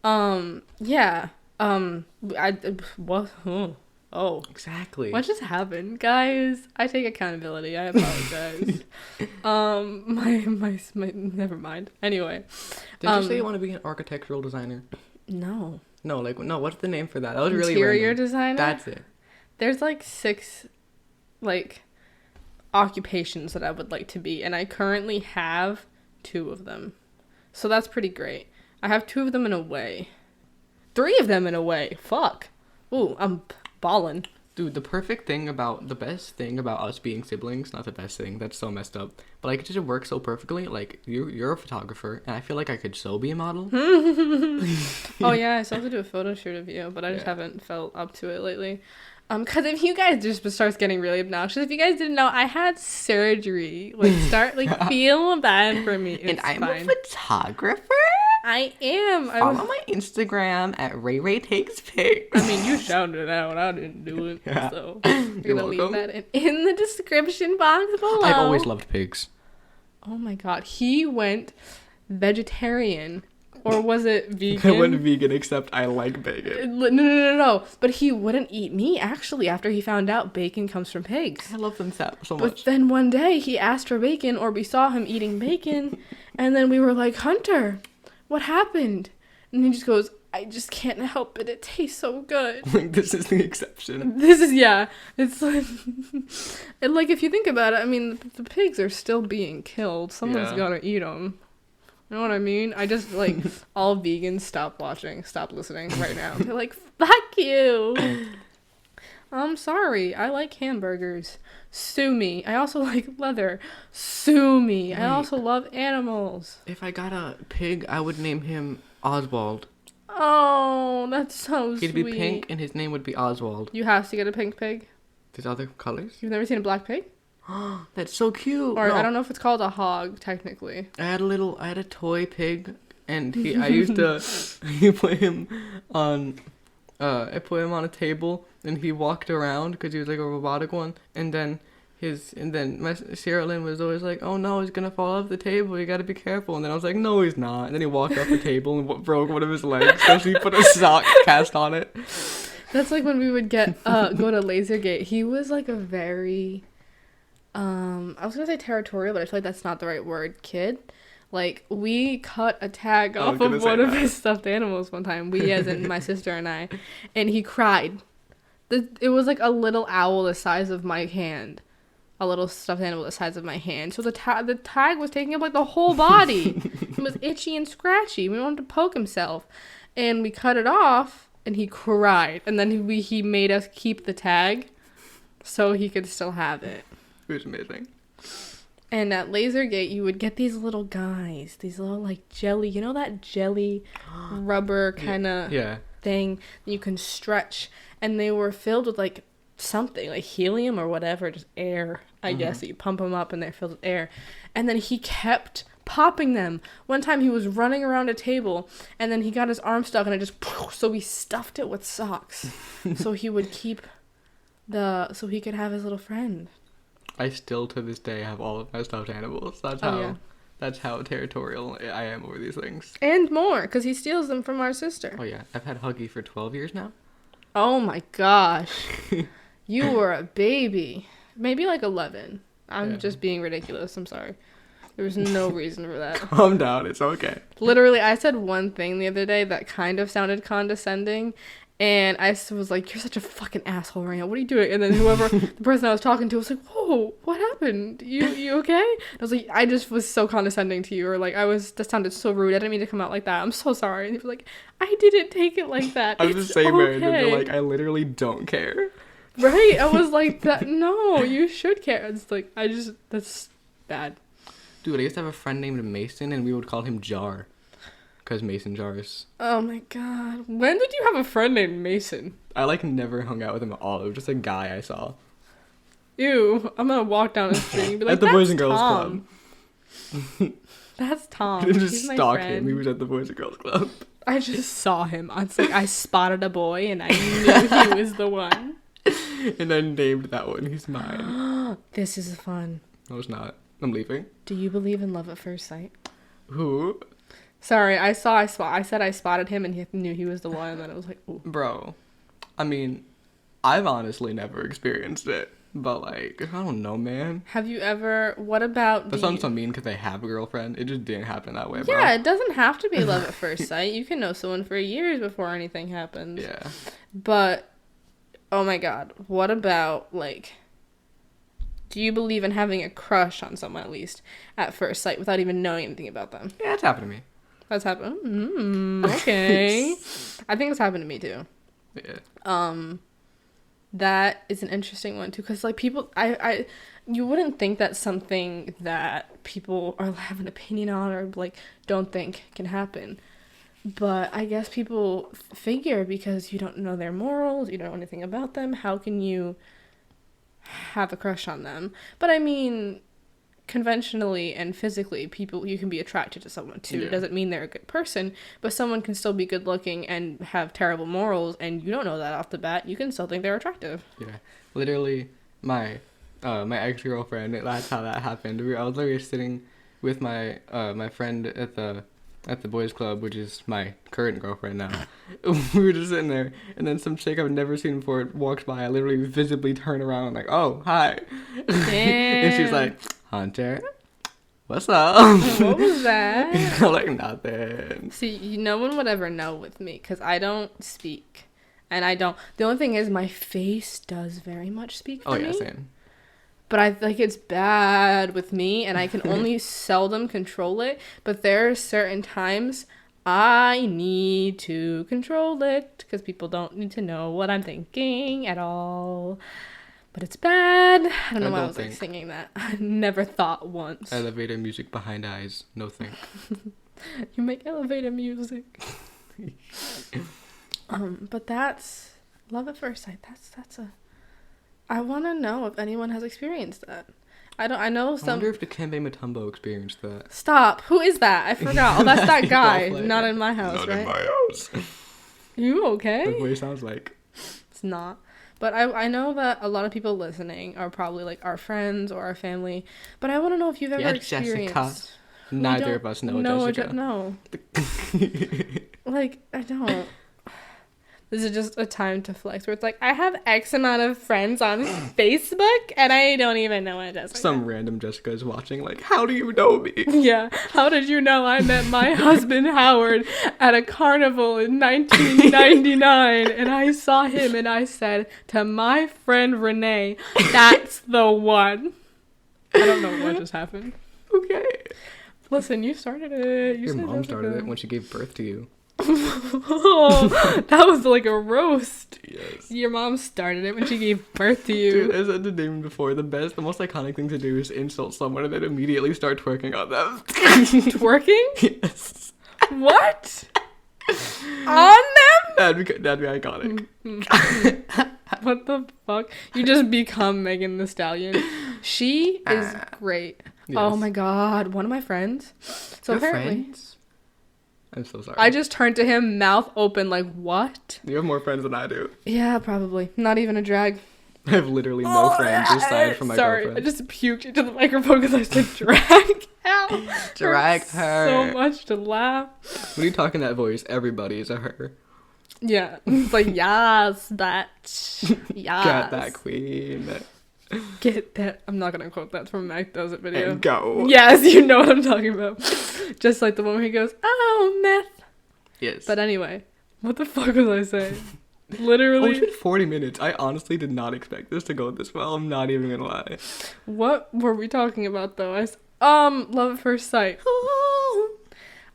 yeah. What? Oh. Exactly. What just happened, guys? I take accountability. I apologize. My never mind. Anyway. Did you say you want to be an architectural designer? No. No, what's the name for that? That was really Interior random. designer? That's it. There's like 6 occupations that I would like to be, and I currently have 2 of them. So that's pretty great. I have 2 of them in a way. 3 of them in a way. Fuck. Ooh, I'm ballin'. Dude, the best thing about us being siblings, not the best thing, that's so messed up, but like it just works so perfectly. Like you're a photographer, and I feel like I could so be a model. Oh yeah, I still have to do a photo shoot of you, but I just haven't felt up to it lately. Cause if you guys just starts getting really obnoxious, if you guys didn't know, I had surgery. Feel bad for me. It's and I'm fine. a photographer. I am. Follow my Instagram at Ray Takes Pics. I mean, you shouted it out. I didn't do it. Yeah. So I'm gonna leave that in the description box below. I've always loved pigs. Oh my god, he went vegetarian. Or was it vegan? I went vegan, except I like bacon. No. But he wouldn't eat meat, actually, after he found out bacon comes from pigs. I love them so much. But then one day, he asked for bacon, or we saw him eating bacon, and then we were like, Hunter, what happened? And he just goes, I just can't help it. It tastes so good. Like, this is the exception. It's like, and like, if you think about it, I mean, the pigs are still being killed. Someone's gotta eat them. You know what I mean? I just, like, all vegans stop listening right now. They're like, fuck you. I'm sorry. I like hamburgers. Sue me. I also like leather. Sue me. I also love animals. If I got a pig, I would name him Oswald. Oh, that's so sweet. He'd be pink, and his name would be Oswald. You have to get a pink pig? There's other colors? You've never seen a black pig? That's so cute. Or no. I don't know if it's called a hog, technically. I had a toy pig, and I put him on a table, and he walked around because he was like a robotic one, and then my Sierra Lynn was always like, oh no, he's gonna fall off the table, you gotta be careful, and then I was like, no, he's not, and then he walked off the table and broke one of his legs, so she put a sock cast on it. That's like when we would go to Lasergate. He was like a very I was gonna say territorial, but I feel like that's not the right word. Kid, like we cut a tag off of one of his stuffed animals one time. We, as in my sister and I, and he cried. It was like a little owl the size of my hand, a little stuffed animal the size of my hand. So the tag was taking up like the whole body. It was itchy and scratchy. We wanted to poke himself, and we cut it off, and he cried. And then he made us keep the tag, so he could still have it. It was amazing. And at Lasergate, you would get these little guys, these little like jelly, you know that jelly rubber kind of thing that you can stretch, and they were filled with like something like helium or whatever, just air, I guess. So you pump them up and they're filled with air. And then he kept popping them. One time he was running around a table, and then he got his arm stuck, and it just, so we stuffed it with socks so he would so he could have his little friend. I still, to this day, have all of my stuffed animals. That's how territorial I am over these things. And more, because he steals them from our sister. Oh, yeah. I've had Huggy for 12 years now. Oh, my gosh. You were a baby. Maybe like 11. I'm just being ridiculous. I'm sorry. There was no reason for that. Calm down. It's okay. Literally, I said one thing the other day that kind of sounded condescending. And I was like, you're such a fucking asshole right now. What are you doing? And then the person I was talking to was like, whoa, what happened? You okay? I was like, I just was so condescending to you. Or like, that sounded so rude. I didn't mean to come out like that. I'm so sorry. And he was like, I didn't take it like that. I was the same way. And they're like, I literally don't care. Right? I was like, no, you should care. It's like, that's bad. Dude, I used to have a friend named Mason, and we would call him Jar. Because Mason jars. Oh my god. When did you have a friend named Mason? I never hung out with him at all. It was just a guy I saw. Ew. I'm gonna walk down the street and be like, at the Boys and Girls Club. That's Tom. I didn't just He's my stalk friend. him. He was at the Boys and Girls Club. I just saw him. It's like I spotted a boy and I knew he was the one. And I named that one. He's mine. This is fun. No, it's not. I'm leaving. Do you believe in love at first sight? Who? Sorry, I said I spotted him and he knew he was the one, and then it was like, ooh. Bro, I mean, I've honestly never experienced it. But, like, I don't know, man. Have you ever, what about That sounds so mean because they have a girlfriend. It just didn't happen that way, bro. Yeah, it doesn't have to be love at first sight. You can know someone for years before anything happens. Yeah. But, oh my god, what about, like, do you believe in having a crush on someone, at least, at first sight, without even knowing anything about them? Yeah, it's happened to me. That's happened? Okay. I think it's happened to me, too. Yeah. That is an interesting one, too, because, like, people, you wouldn't think that's something that people have an opinion on or, like, don't think can happen. But I guess people figure because you don't know their morals, you don't know anything about them, how can you have a crush on them? But I mean, conventionally and physically, you can be attracted to someone too. Yeah. It doesn't mean they're a good person, but someone can still be good looking and have terrible morals, and you don't know that off the bat. You can still think they're attractive. Yeah. Literally, my ex-girlfriend, that's how that happened. I was literally sitting with my friend at the boys club, which is my current girlfriend now. We were just sitting there, and then some chick I've never seen before walked by. I literally visibly turned around and like, oh, hi. And she's like, Hunter, what's up? What was that? I'm like, nothing. See, no one would ever know with me because I don't speak. And the only thing is my face does very much speak for me. Oh, yeah, same. But I think it's bad with me, and I can only seldom control it. But there are certain times I need to control it because people don't need to know what I'm thinking at all. But it's bad. I don't know why I was like singing that. I never thought once. Elevator music behind eyes. No think. You make elevator music. But that's love at first sight. That's a. I want to know if anyone has experienced that. I know some. I wonder if the Kembe Mutombo experienced that. Stop. Who is that? I forgot. Oh, that's that guy. Not in my house, Not right? in my house. You okay? That's what he sounds like. It's not. But I know that a lot of people listening are probably like our friends or our family. But I want to know if you've ever experienced. Jessica. Neither of us know Jessica. No. Like, I don't. This is just a time to flex where it's like, I have X amount of friends on Facebook and I don't even know what Jessica. Some random Jessica is watching, like, how do you know me? Yeah. How did you know I met my husband Howard at a carnival in 1999 and I saw him and I said to my friend Renee, that's the one. I don't know what just happened. Okay. Listen, you started it. Your mom started it when she gave birth to you. Oh, that was like a roast. Yes. Your mom started it when she gave birth to you. Dude, I said to Damon before, the most iconic thing to do is insult someone and then immediately start twerking on them. Twerking? Yes. What? On them? That'd be iconic. What the fuck? You just become Megan Thee Stallion. She is great. Yes. Oh my god. One of my friends. So Your apparently. friends? I'm so sorry. I just turned to him, mouth open, like, what? You have more friends than I do. Yeah, probably. Not even a drag. I have literally no friends aside from my Sorry, girlfriend. I just puked into the microphone because I said drag. Ow. Drag Hurts her. So much to laugh. When you talk in that voice, everybody is a her. Yeah. It's like, yes, bitch. Yes. Got that queen. Get that. I'm not going to quote that from Mac Does It video. And go. Yes, you know what I'm talking about. Just like the one where he goes, oh, meth. Yes. But anyway, what the fuck was I saying? Literally. Oh, it's been 40 minutes. I honestly did not expect this to go this well. I'm not even gonna lie. What were we talking about, though? Love at first sight.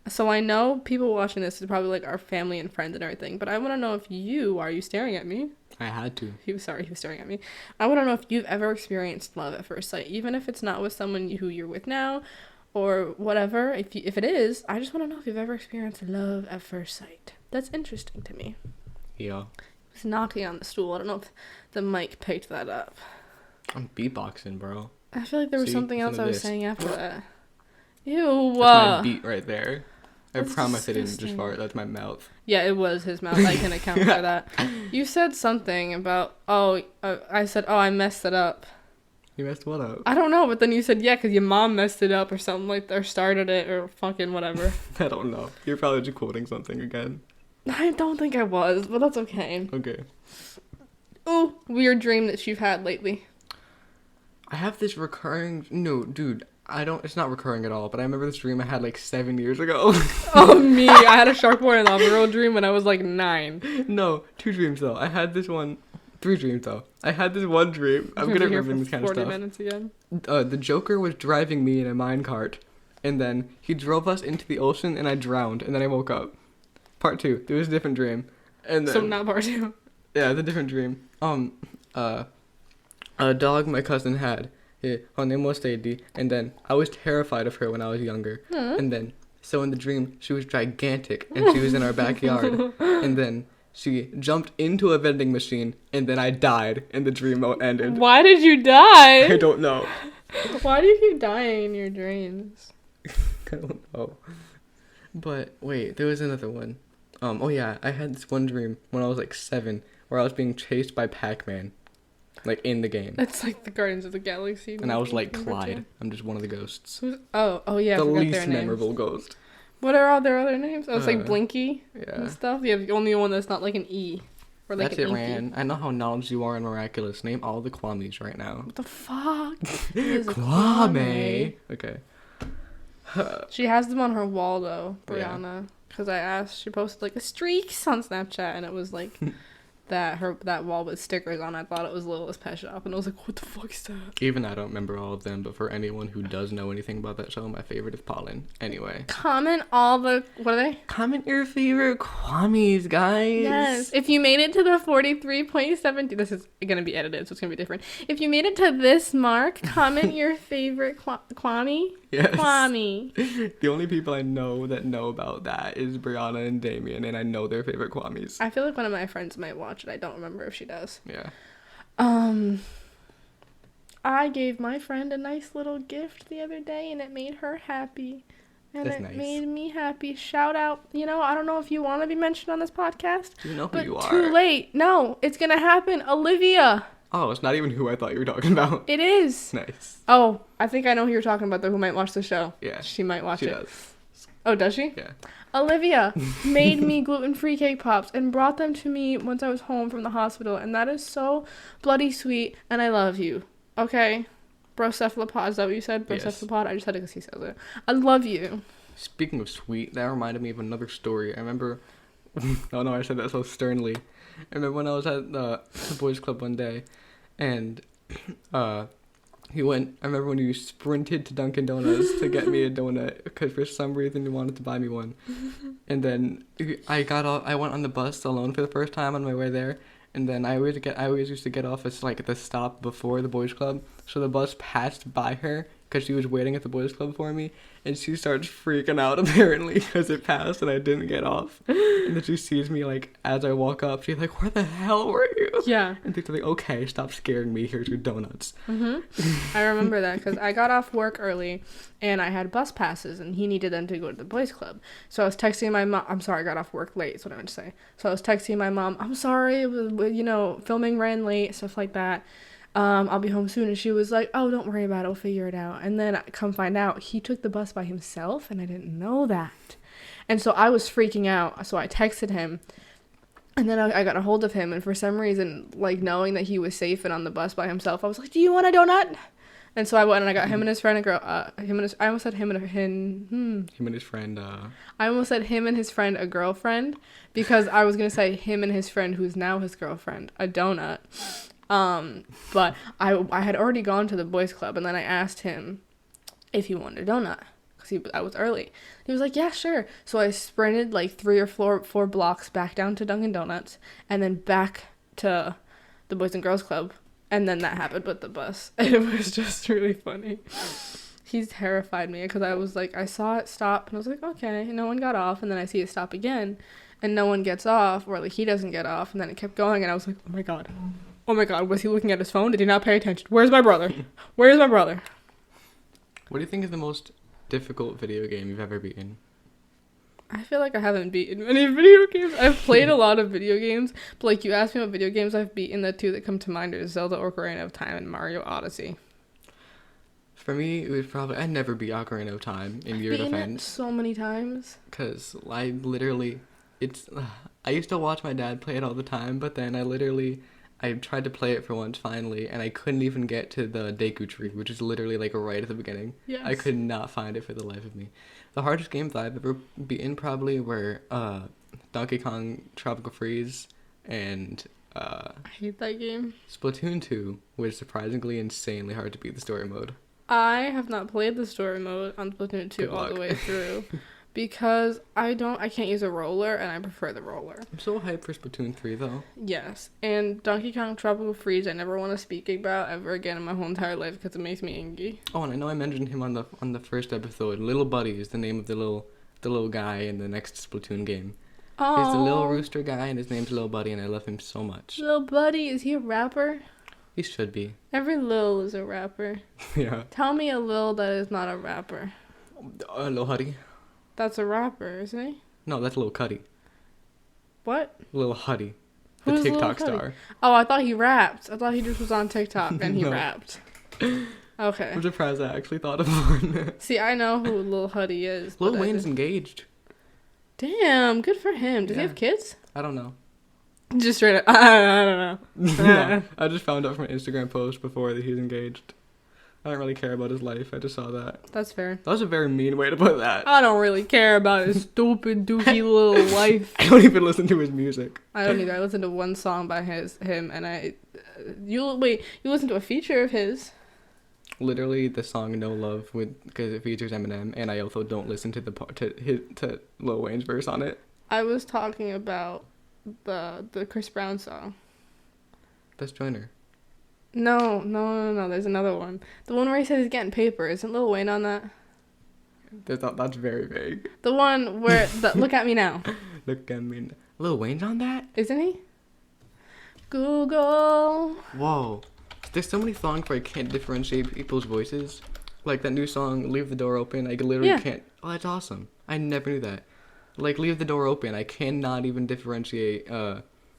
So I know people watching this is probably like our family and friends and everything, but I want to know if are you staring at me? I had to. He was staring at me. I want to know if you've ever experienced love at first sight, even if it's not with someone who you're with now or whatever. If it is, I just want to know if you've ever experienced love at first sight. That's interesting to me. Yeah. I was knocking on the stool. I don't know if the mic picked that up. I'm beatboxing, bro. I feel like there was something else I was this. saying after that. Ew. That's my beat right there. I That's promise I didn't just disgusting. fart. That's my mouth. Yeah, it was his mouth. I can account for that. You said something about, I said, I messed it up. You messed what up? I don't know, but then you said, yeah, because your mom messed it up or something like that, or started it, or fucking whatever. I don't know. You're probably just quoting something again. I don't think I was, but that's okay. Okay. Ooh, weird dream that you've had lately. I have this recurring... No, dude. It's not recurring at all, but I remember this dream I had like 7 years ago. Oh, me. I had a shark boy and lava girl dream when I was like 9. No, 2 dreams though. I had this one... 3 dreams though. I had this one dream. I'm good at remembering this kind of stuff. 40 minutes again. The Joker was driving me in a minecart, and then he drove us into the ocean, and I drowned, and then I woke up. Part 2. It was a different dream. And then, So not part 2. Yeah, it's a different dream. A dog my cousin had. Yeah, her name was Sadie, and then I was terrified of her when I was younger. And then, so in the dream, she was gigantic, and she was in our backyard. And then she jumped into a vending machine, and then I died, and the dream ended. Why did you die? I don't know. Why do you keep dying in your dreams? I don't know. But wait, there was another one. Oh yeah, I had this one dream when I was like 7, where I was being chased by Pac-Man. Like, in the game. It's like the Guardians of the Galaxy. And I was like Clyde. I'm just one of the ghosts. Oh yeah, the I forgot least their names. memorable ghost. What are all their other names? Oh, it's like Blinky Yeah. and stuff. You have the only one that's not like an E. Or like That's an it, inky. Ryan. I know how knowledgeable you are in Miraculous. Name all the Kwamis right now. What the fuck? Is a Kwame. Okay. She has them on her wall though, Yeah. Brianna. Because I asked, she posted like a streaks on Snapchat, and it was like that wall with stickers on. I thought it was Littlest Pet Shop, and I was like, what the fuck is that? Even I don't remember all of them, but for anyone who does know anything about that show, my favorite is Pollen. Anyway. Comment all the, what are they? Comment your favorite Kwamis, guys. Yes. If you made it to the 43.70, this is going to be edited, so it's going to be different. If you made it to this mark, comment your favorite Kwame. Yes. Kwame. The only people I know that know about that is Brianna and Damien, and I know their favorite Kwamis. I feel like one of my friends might watch it. I don't remember if she does. Yeah. I gave my friend a nice little gift the other day, and it made her happy. And That's it nice. made me happy. Shout out. You know, I don't know if you want to be mentioned on this podcast. You know who but you are. too late. No, it's going to happen. Olivia. Oh, it's not even who I thought you were talking about. It is. Nice. Oh, I think I know who you're talking about, though, who might watch the show. Yeah. She might watch She it. does. Oh, does she? Yeah. Olivia made me gluten-free cake pops and brought them to me once I was home from the hospital, and that is so bloody sweet, and I love you. Okay? Brocephalopod, is that what you said? Yes. Brocephalopod? I just said it because he says it. I love you. Speaking of sweet, that reminded me of another story. I remember... oh no, I said that so sternly. I remember when I was at the boys club one day, and I remember when you sprinted to Dunkin' Donuts to get me a donut, because for some reason you wanted to buy me one. And then I went on the bus alone for the first time on my way there, and then I always used to get off at like at the stop before the boys club, so the bus passed by her, because she was waiting at the boys club for me, and she starts freaking out apparently because it passed and I didn't get off. And then she sees me like as I walk up, she's like, "Where the hell were you?" Yeah. And she's like, "Okay, stop scaring me. Here's your donuts." I remember that because I got off work early and I had bus passes and he needed them to go to the boys club. So I was texting my mom. I'm sorry, I got off work late. That's what I meant to say. So I was texting my mom. I'm sorry, it was, filming ran late, stuff like that. I'll be home soon. And she was like, oh, don't worry about it. We'll figure it out. And then come find out he took the bus by himself and I didn't know that. And so I was freaking out. So I texted him. And then I got a hold of him, and for some reason, like, knowing that he was safe and on the bus by himself, I was like, do you want a donut? And so I went and I got him and his friend I almost said him and his friend, I almost said him and his friend a girlfriend, because I was going to say him and his friend who's now his girlfriend, a donut. But I had already gone to the boys club, and then I asked him if he wanted a donut. I was early. He was like, yeah, sure. So I sprinted like 3 or 4 blocks back down to Dunkin' Donuts and then back to the Boys and Girls Club. And then that happened with the bus. And it was just really funny. He terrified me because I was like, I saw it stop and I was like, okay. And no one got off. And then I see it stop again and no one gets off, or like he doesn't get off. And then it kept going and I was like, oh my God. Oh my God. Was he looking at his phone? Did he not pay attention? Where's my brother? Where's my brother? What do you think is the most difficult video game you've ever beaten? I feel like I haven't beaten many video games. I've played a lot of video games, but like you asked me what video games I've beaten, the two that come to mind are Zelda Ocarina of Time and Mario Odyssey. For me, it was probably I never beat Ocarina of Time in your Beaten it defense so many times. because I literally it's I used to watch my dad play it all the time, but then I tried to play it for once finally, and I couldn't even get to the Deku Tree, which is literally like right at the beginning. Yes. I could not find it for the life of me. The hardest games I've ever beaten probably were Donkey Kong Tropical Freeze and I hate that game. Splatoon 2 was surprisingly insanely hard to beat the story mode. I have not played the story mode on Splatoon 2 Good all luck. the way through because I can't use a roller and I prefer the roller. I'm so hyped for Splatoon 3 though. Yes, and Donkey Kong Tropical Freeze I never want to speak about ever again in my whole entire life because it makes me angry. Oh, and I know I mentioned him on the first episode. Little Buddy is the name of the little guy in the next Splatoon game. Oh, He's the little rooster guy, and his name's Little Buddy, and I love him so much. Lil Buddy, is he a rapper? He should be. Every Lil is a rapper. Yeah. Tell me a Lil that is not a rapper. Lil Huddy. That's a rapper, isn't he? No, that's Lil Cuddy. What? Lil Huddy. The Who's Lil TikTok Cuddy? star. Oh, I thought he rapped. I thought he just was on TikTok and he No. rapped. Okay. I'm surprised I actually thought of one. See, I know who Lil Huddy is. Lil but I Wayne's didn't- engaged. Damn, good for him. Does he Yeah. have kids? I don't know. Just straight up. I don't know. No, I just found out from an Instagram post before that he's engaged. I don't really care about his life. I just saw that. That's fair. That was a very mean way to put that. I don't really care about his stupid, dookie little life. I don't even listen to his music. I don't either. I listened to one song by him, and you listen to a feature of his. Literally, the song "No Love" because it features Eminem, and I also don't listen to the part to Lil Wayne's verse on it. I was talking about the Chris Brown song. Best Joiner. No. There's another one. The one where he says he's getting paper. Isn't Lil Wayne on that? That's very vague. The one where look at me now. Look at me. Lil Wayne's on that? Isn't he? Google. Whoa. There's so many songs where I can't differentiate people's voices. Like that new song, Leave the Door Open. I literally can't. Oh, that's awesome. I never knew that. Like, Leave the Door Open. I cannot even differentiate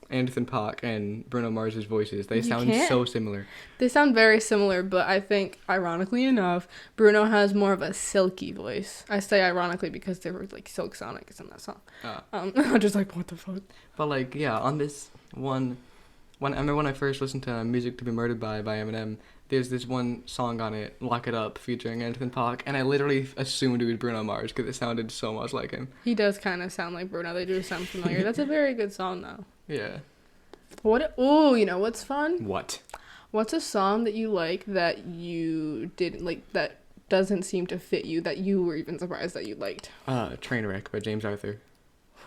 Anderson .Paak and Bruno Mars's voices. They sound so similar. They sound very similar, but I think, ironically enough, Bruno has more of a silky voice. I say ironically because they were like Silk Sonic is in that song. I'm just like, what the fuck? But like, yeah, on this one, I remember when I first listened to Music to Be Murdered by Eminem, there's this one song on it, Lock It Up, featuring Anderson .Paak, and I literally assumed it was Bruno Mars because it sounded so much like him. He does kind of sound like Bruno. They do sound familiar. That's a very good song, though. Yeah. Oh, you know what's fun? What? What's a song that you like that you didn't like, that doesn't seem to fit you, that you were even surprised that you liked? Trainwreck by James Arthur.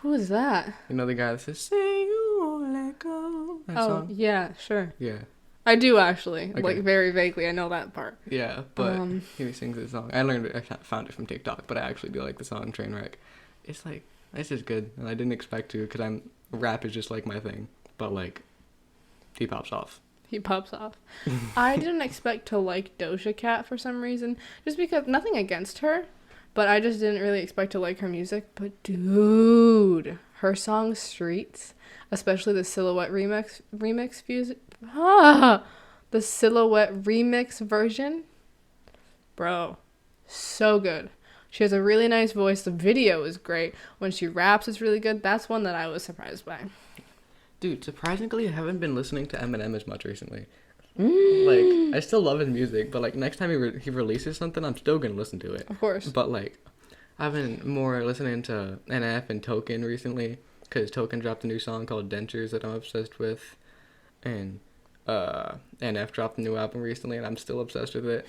Who is that? You know the guy that says, "Say you won't let go." That song? Yeah, sure. Yeah. I do actually. Okay. Like, very vaguely, I know that part. Yeah, but he sings this song. I found it from TikTok, but I actually do like the song Trainwreck. It's just good, and I didn't expect to, because rap is just like my thing, but like, he pops off. He pops off. I didn't expect to like Doja Cat for some reason, just because, nothing against her, but I just didn't really expect to like her music. But dude, her song Streets, especially the Silhouette remix the Silhouette remix version, bro, so good. She has a really nice voice. The video is great. When she raps, it's really good. That's one that I was surprised by. Dude, surprisingly, I haven't been listening to Eminem as much recently. Like, I still love his music, but like, next time he releases something, I'm still gonna listen to it. Of course. But like, I've been more listening to NF and Token recently, because Token dropped a new song called Dentures that I'm obsessed with, and NF dropped a new album recently, and I'm still obsessed with it.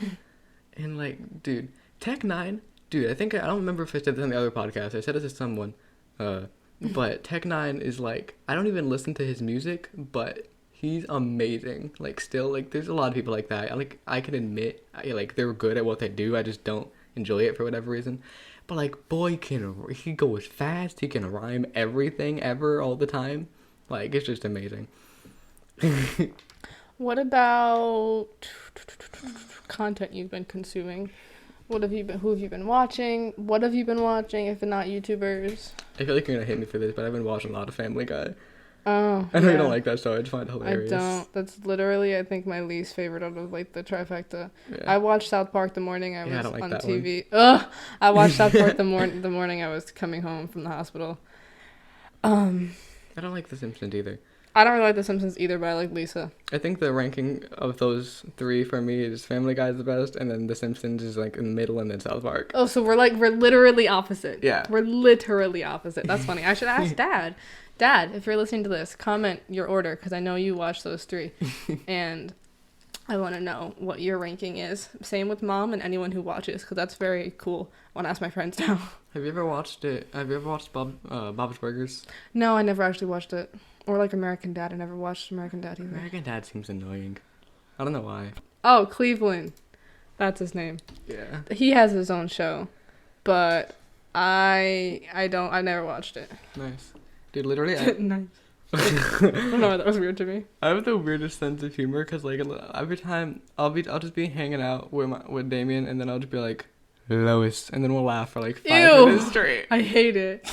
And like, dude, Tech Nine, dude, I don't remember if I said this on the other podcast. I said it to someone, but Tech Nine is like, I don't even listen to his music, but he's amazing. Like, still, like, there's a lot of people like that. I can admit, like, they're good at what they do. I just don't enjoy it for whatever reason. But like, boy, he goes fast. He can rhyme everything ever all the time. Like, it's just amazing. What about content you've been consuming? What have you been? Who have you been watching? What have you been watching? If not YouTubers. I feel like you're gonna hate me for this, but I've been watching a lot of Family Guy. Oh, I know you yeah. don't like that show. I just find it I hilarious. don't. That's literally, I think, my least favorite out of like the trifecta. Yeah. I watched South Park the morning I Yeah, I was don't like on that TV. Ugh. I watched South Park the morning I was coming home from the hospital. I don't like The Simpsons either. I don't really like The Simpsons either, but I like Lisa. I think the ranking of those three for me is Family Guy is the best, and then The Simpsons is like in the middle, and then South Park. Oh, so we're literally opposite. Yeah. We're literally opposite. That's funny. I should ask Dad. Dad, if you're listening to this, comment your order because I know you watch those three, and I want to know what your ranking is. Same with Mom and anyone who watches because that's very cool. I want to ask my friends now. Have you ever watched it? Have you ever watched Bob's Burgers? No, I never actually watched it. Or like American Dad. I never watched American Dad either. American Dad seems annoying. I don't know why. Oh, Cleveland. That's his name. Yeah. He has his own show, but I never watched it. Nice. Dude, literally, Nice. I don't know why that was weird to me. I have the weirdest sense of humor because like every time I'll just be hanging out with Damien, and then I'll just be like, Lois, and then we'll laugh for like 5 minutes straight. I hate it.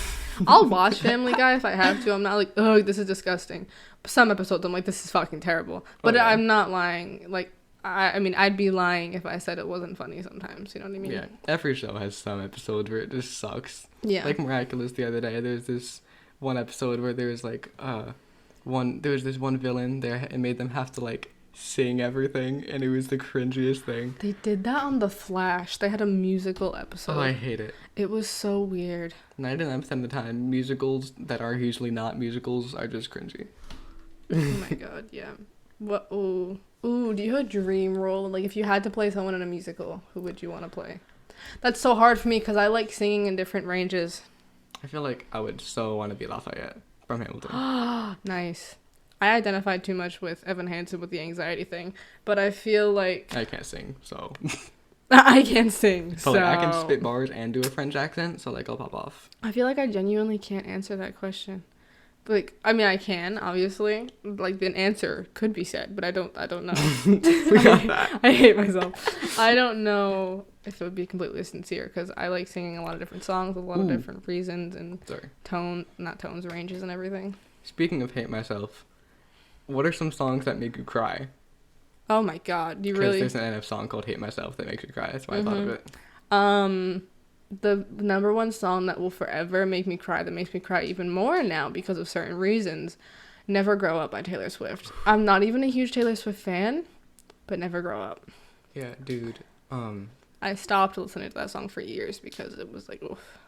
I'll watch Family Guy if I have to. I'm not like, oh, this is disgusting. Some episodes I'm like, this is fucking terrible. But yeah. I'm not lying. Like, I mean, I'd be lying if I said it wasn't funny sometimes. You know what I mean? Yeah. Every show has some episode where it just sucks. Yeah. Like Miraculous the other day, there's this one episode where there was like there was this one villain there and made them have to like sing everything, and it was the cringiest thing. They did that on The Flash. They had a musical episode. Oh, I hate it. It was so weird. 99% of the time, musicals that are usually not musicals are just cringy. Oh my god, yeah. What? Ooh, do you have a dream role? Like, if you had to play someone in a musical, who would you want to play? That's so hard for me because I like singing in different ranges. I feel like I would so want to be Lafayette from Hamilton. Nice. I identified too much with Evan Hansen with the anxiety thing, but I feel like I can't sing, so. I can't sing, But so like, I can spit bars and do a French accent, so like I'll pop off. I feel like I genuinely can't answer that question. Like, I mean, I can, obviously. Like, the answer could be said, but I don't know. We got that. I hate myself. I don't know if it would be completely sincere, because I like singing a lot of different songs with a lot of different reasons and ranges and everything. Speaking of hate myself, what are some songs that make you cry? Oh my god, do you Because really? there's an NF song called Hate Myself that makes you cry. That's why I thought of it. The number one song that will forever make me cry, that makes me cry even more now because of certain reasons, Never Grow Up by Taylor Swift. I'm not even a huge Taylor Swift fan, but Never Grow Up. Yeah, dude. I stopped listening to that song for years because it was like, oof.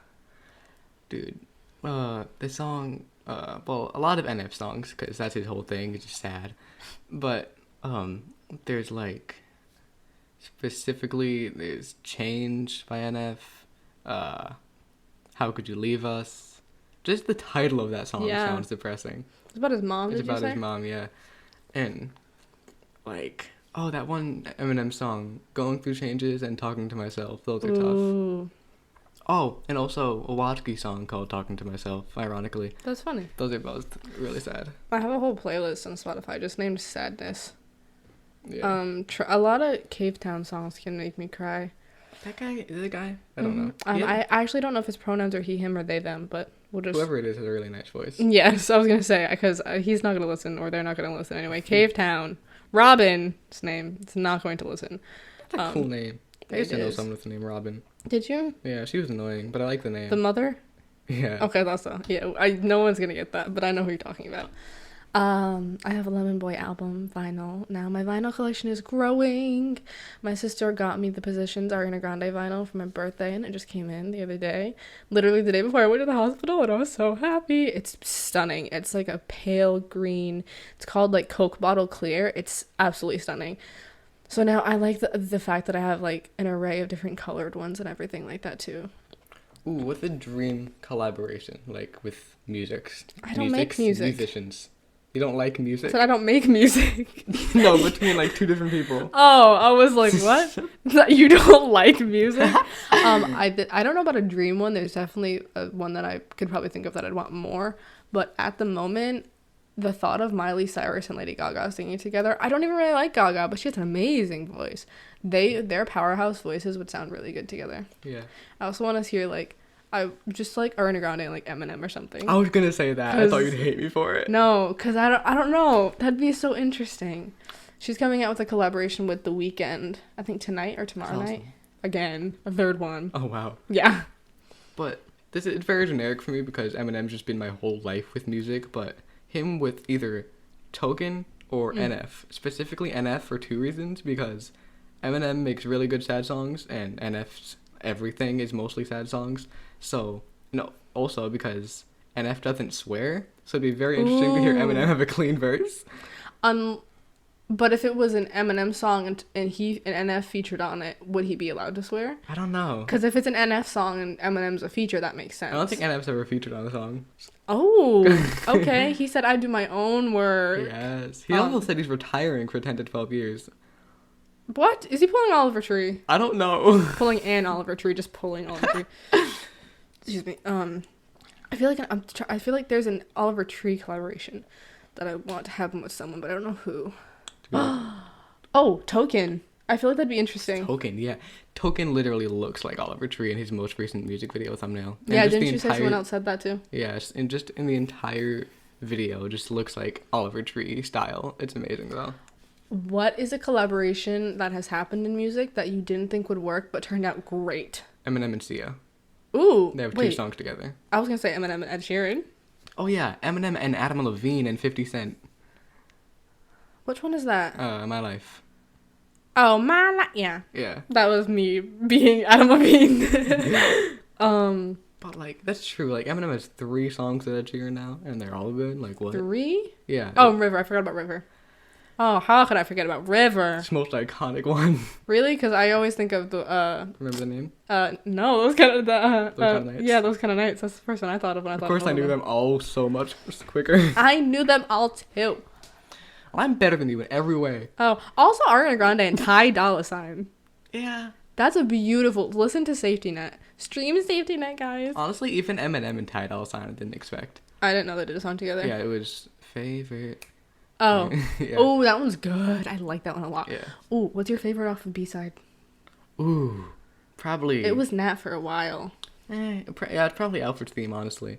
Dude, the song, well, a lot of NF songs, because that's his whole thing, it's just sad. But, there's like, specifically, there's Change by NF, How Could You Leave Us? Just the title of that song sounds depressing. It's about his mom, It's did you about say? his mom, yeah. And, like, oh, that one Eminem song, Going Through Changes and Talking to Myself, those are tough. Oh, and also a Watchkey song called Talking to Myself, ironically. That's funny. Those are both really sad. I have a whole playlist on Spotify just named Sadness. Yeah. A lot of Cave Town songs can make me cry. That guy, is it a guy? I don't know. I actually don't know if his pronouns are he, him, or they, them, but we'll just... Whoever it is has a really nice voice. Yes, I was going to say, because he's not going to listen, or they're not going to listen anyway. Cave Town. Robin, his name, is not going to listen. That's a cool name. I used to know is. someone with the name Robin. Did you? Yeah, she was annoying, but I like the name. The mother? Yeah. Okay, that's all. Yeah, no one's going to get that, but I know who you're talking about. I have a Lemon Boy album vinyl. Now my vinyl collection is growing. My sister got me the Positions Ariana Grande vinyl for my birthday, and it just came in the other day. Literally the day before I went to the hospital, and I was so happy. It's stunning. It's like a pale green. It's called like Coke Bottle Clear. It's absolutely stunning. So now I like the fact that I have like an array of different colored ones and everything like that too. Ooh, what's a dream collaboration, like with I don't make music. Musicians. You don't like music? So I don't make music. No, between like two different people. Oh, I was like, what? That you don't like music? I don't know about a dream one. There's definitely one that I could probably think of that I'd want more. But at the moment, the thought of Miley Cyrus and Lady Gaga singing together. I don't even really like Gaga, but she has an amazing voice. Their powerhouse voices would sound really good together. Yeah. I also want to hear like I just like Ariana Grande and like Eminem or something. I was gonna say that. I thought you'd hate me for it. No, cause I don't know. That'd be so interesting. She's coming out with a collaboration with The Weeknd. I think tonight or tomorrow night. Again, a third one. Oh wow. Yeah. But this is very generic for me because Eminem's just been my whole life with music. But him with either Token or NF, specifically NF for two reasons, because Eminem makes really good sad songs and NF's everything is mostly sad songs. So, no, also because NF doesn't swear, so it'd be very interesting to hear Eminem have a clean verse. But if it was an Eminem song and NF featured on it, would he be allowed to swear? I don't know. Because if it's an NF song and Eminem's a feature, that makes sense. I don't think NF's ever featured on a song. Oh, okay. He said, I do my own work. Yes. He also said he's retiring for 10 to 12 years. What? Is he pulling Oliver Tree? I don't know. Pulling an Oliver Tree, just pulling Oliver Tree. Excuse me. I feel like there's an Oliver Tree collaboration that I want to happen with someone, but I don't know who. Oh, Token. I feel like that'd be interesting. Token, yeah. Token literally looks like Oliver Tree in his most recent music video thumbnail. And yeah, didn't you say someone else said that too? Yes, and just in the entire video, just looks like Oliver Tree style. It's amazing though. What is a collaboration that has happened in music that you didn't think would work but turned out great? Eminem and Sia. Ooh, they have two songs together. I was gonna say Eminem and Ed Sheeran. Oh yeah, Eminem and Adam Levine and 50 Cent. Which one is that? My Life. Oh, My Life. Yeah. Yeah. That was me being Adam Levine. But like that's true. Like Eminem has 3 songs with Ed Sheeran now, and they're all good. Like what? 3? Yeah. Oh, River. I forgot about River. Oh, how could I forget about River? It's the most iconic one. Really? Because I always think of the Remember the name? No, those kind of Those Kind of Nights. Yeah, Those Kind of Nights. That's the first one I thought of when I thought. Of course, I knew them all so much quicker. I knew them all too. I'm better than you in every way. Oh, also Ariana Grande and Ty Dolla $ign. Yeah. That's a beautiful. Listen to Safety Net. Stream Safety Net, guys. Honestly, even Eminem and Ty Dolla $ign I didn't expect. I didn't know they did a song together. Yeah, it was favorite. Oh. Yeah. Oh, that one's good. I like that one a lot. Yeah. Oh, what's your favorite off of B-side? Ooh, probably. It was Nat for a while. Yeah, it's probably Alfred's theme, honestly.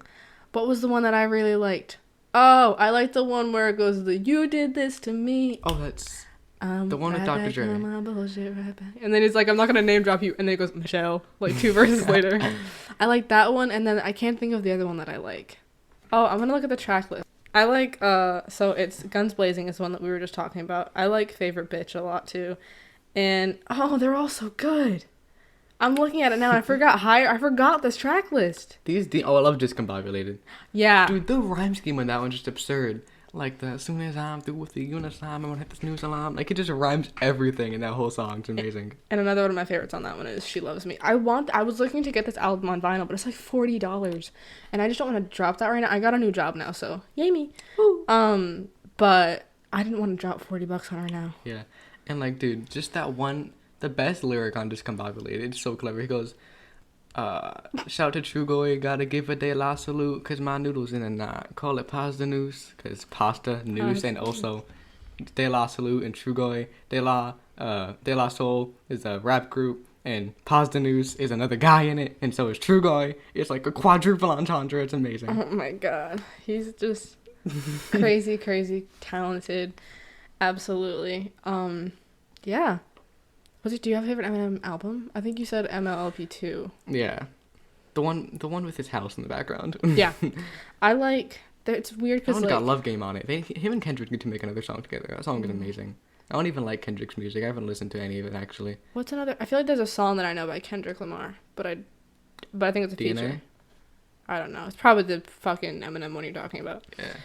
What was the one that I really liked? Oh, I like the one where it goes you did this to me. Oh, that's the one with Dr. Dre. And then he's like, I'm not gonna name drop you. And then he goes, Michelle, like 2 verses later. I like that one, and then I can't think of the other one that I like. Oh, I'm gonna look at the track list. I like so it's Guns Blazing is one that we were just talking about. I like Favorite Bitch a lot too. And oh, they're all so good. I'm looking at it now and I forgot this track list. I love Discombobulated. Yeah. Dude, the rhyme scheme on that one's just absurd. Like, as soon as I'm through with the unisign, I'm gonna hit the snooze alarm. Like, it just rhymes everything in that whole song. It's amazing. And another one of my favorites on that one is She Loves Me. I was looking to get this album on vinyl, but it's like $40. And I just don't want to drop that right now. I got a new job now, so yay me. Woo. But I didn't want to drop $40 on her now. Yeah. And, like, dude, just that one, the best lyric on Discombobulated, it's so clever. He goes, shout to Trugoy, gotta give a de la salute, cause my noodles in a knot. Call it pasta noose, cause pasta, noose, and also de la salute and Trugoy. De la Soul is a rap group, and pasta noose is another guy in it, and so is Trugoy. It's like a quadruple entendre. It's amazing. Oh my god. He's just crazy, crazy talented. Absolutely. Yeah. Do you have a favorite Eminem album? I think you said MLLP 2. Yeah. The one with his house in the background. Yeah. I like... It's weird because, that one's got Love Game on it. Him and Kendrick need to make another song together. That song is amazing. I don't even like Kendrick's music. I haven't listened to any of it, actually. What's another... I feel like there's a song that I know by Kendrick Lamar, but I think it's a DNA? feature. I don't know. It's probably the fucking Eminem one you're talking about. Yeah.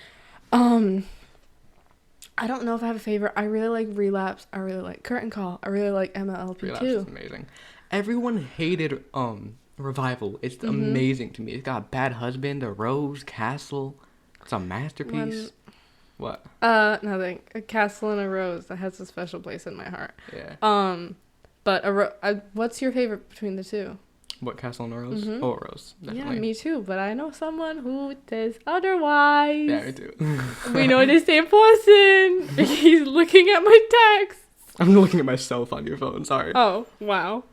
I don't know if I have a favorite. I really like Relapse. I really like Curtain Call. I really like MLLP Relapse 2. is amazing. Everyone hated Revival. It's amazing to me. It's got Bad Husband, A Rose, Castle. It's a masterpiece. What? Nothing. A Castle and a Rose. That has a special place in my heart. Yeah. But what's your favorite between the two? What, Castle and Rose? Mhm. Oh, Rose, Yeah, definitely. me too. But I know someone who says otherwise. Yeah, me too. We know the same person. He's looking at my text. I'm looking at myself on your phone. Sorry. Oh, wow.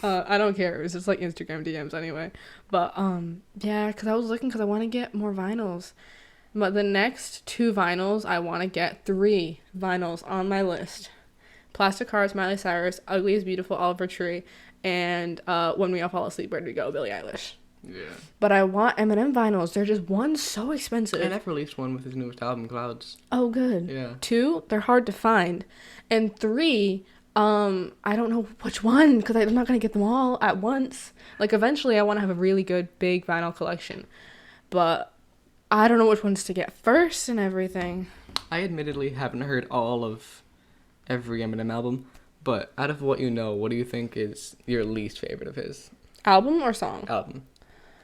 I don't care. It was just like Instagram DMs anyway. But yeah, because I was looking because I want to get more vinyls. But the next 2 vinyls, I want to get 3 vinyls on my list. Plastic Hearts, Miley Cyrus, Ugly is Beautiful, Oliver Tree, and When We All Fall Asleep, Where Do We Go, Billie Eilish. Yeah. But I want Eminem vinyls. They're just, one, so expensive. And I've released one with his newest album, Clouds. Oh, good. Yeah. 2, they're hard to find. And 3, I don't know which one, because I'm not going to get them all at once. Like, eventually I want to have a really good, big vinyl collection. But I don't know which ones to get first and everything. I admittedly haven't heard all of every Eminem album, but out of what you know, what do you think is your least favorite of his? Album or song? Album.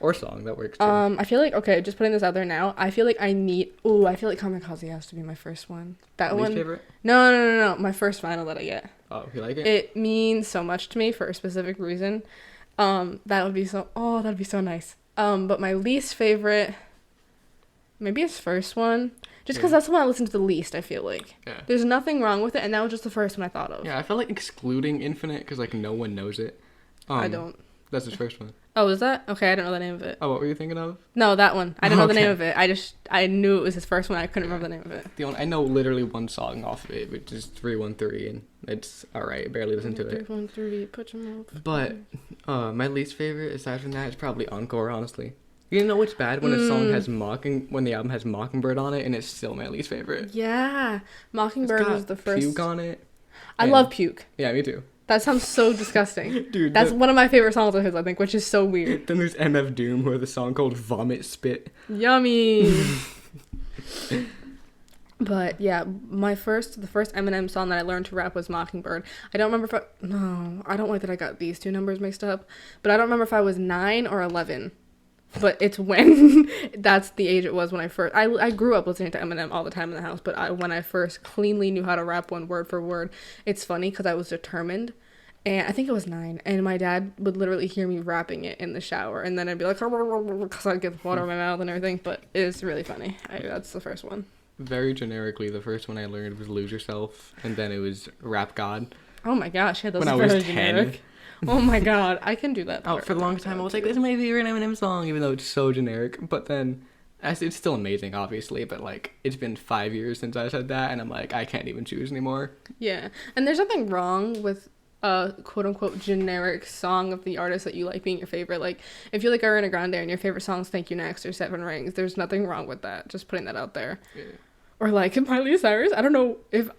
Or song, that works too. I feel like, okay, just putting this out there now, I feel like I feel like Kamikaze has to be my first one. That least one. favorite? No. My first vinyl that I get. Oh, you like it? It means so much to me for a specific reason. That'd be so nice. But my least favorite, maybe his first one. Just because that's the one I listen to the least, I feel like. Yeah. There's nothing wrong with it, and that was just the first one I thought of. Yeah, I feel like excluding Infinite because like no one knows it. I don't. That's his first one. Oh, is that? Okay, I don't know the name of it. Oh, what were you thinking of? No, that one. I didn't know the Okay. name of it. I knew it was his first one. I couldn't remember the name of it. I know literally one song off of it, which is 313, and it's alright. Barely listen to it. 313, put your mouth. But my least favorite, aside from that, is probably Encore. Honestly, you know it's bad when a song has when the album has Mockingbird on it, and it's still my least favorite. Yeah, Mockingbird It's got was the first. Puke on it. I love Puke. Yeah, me too. That sounds so disgusting. Dude, That's one of my favorite songs of his, I think, which is so weird. Then there's MF Doom, who has a song called Vomit Spit. Yummy. But yeah, the first Eminem song that I learned to rap was Mockingbird. I don't remember I don't like that I got these 2 numbers mixed up, but I don't remember if I was 9 or 11. But it's when, that's the age it was when I grew up listening to Eminem all the time in the house, but when I first cleanly knew how to rap one word for word. It's funny because I was determined, and I think it was 9, and my dad would literally hear me rapping it in the shower, and then I'd be like, because I'd get water in my mouth and everything, but it's really funny. That's the first one. Very generically, the first one I learned was Lose Yourself, and then it was Rap God. Oh my gosh, yeah, those When are I was very 10. generic. Oh my god, I can do that. Oh, for the longest time, I was like, this is my favorite Eminem song, even though it's so generic. But then, it's still amazing, obviously, but, like, it's been 5 years since I said that, and I'm like, I can't even choose anymore. Yeah, and there's nothing wrong with a quote-unquote generic song of the artist that you like being your favorite. Like, if you like Ariana Grande and your favorite song's Thank You Next or Seven Rings, there's nothing wrong with that. Just putting that out there. Yeah. Or like Miley Cyrus, I don't know if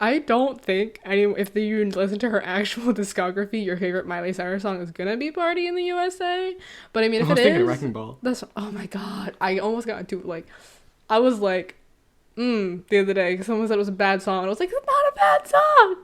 you listen to her actual discography, your favorite Miley Cyrus song is gonna be "Party in the USA." But I mean, if I was it thinking is, Wrecking Ball. that's, oh my god, I almost got into like, I was like, the other day because someone said it was a bad song, and I was like, it's not a bad song.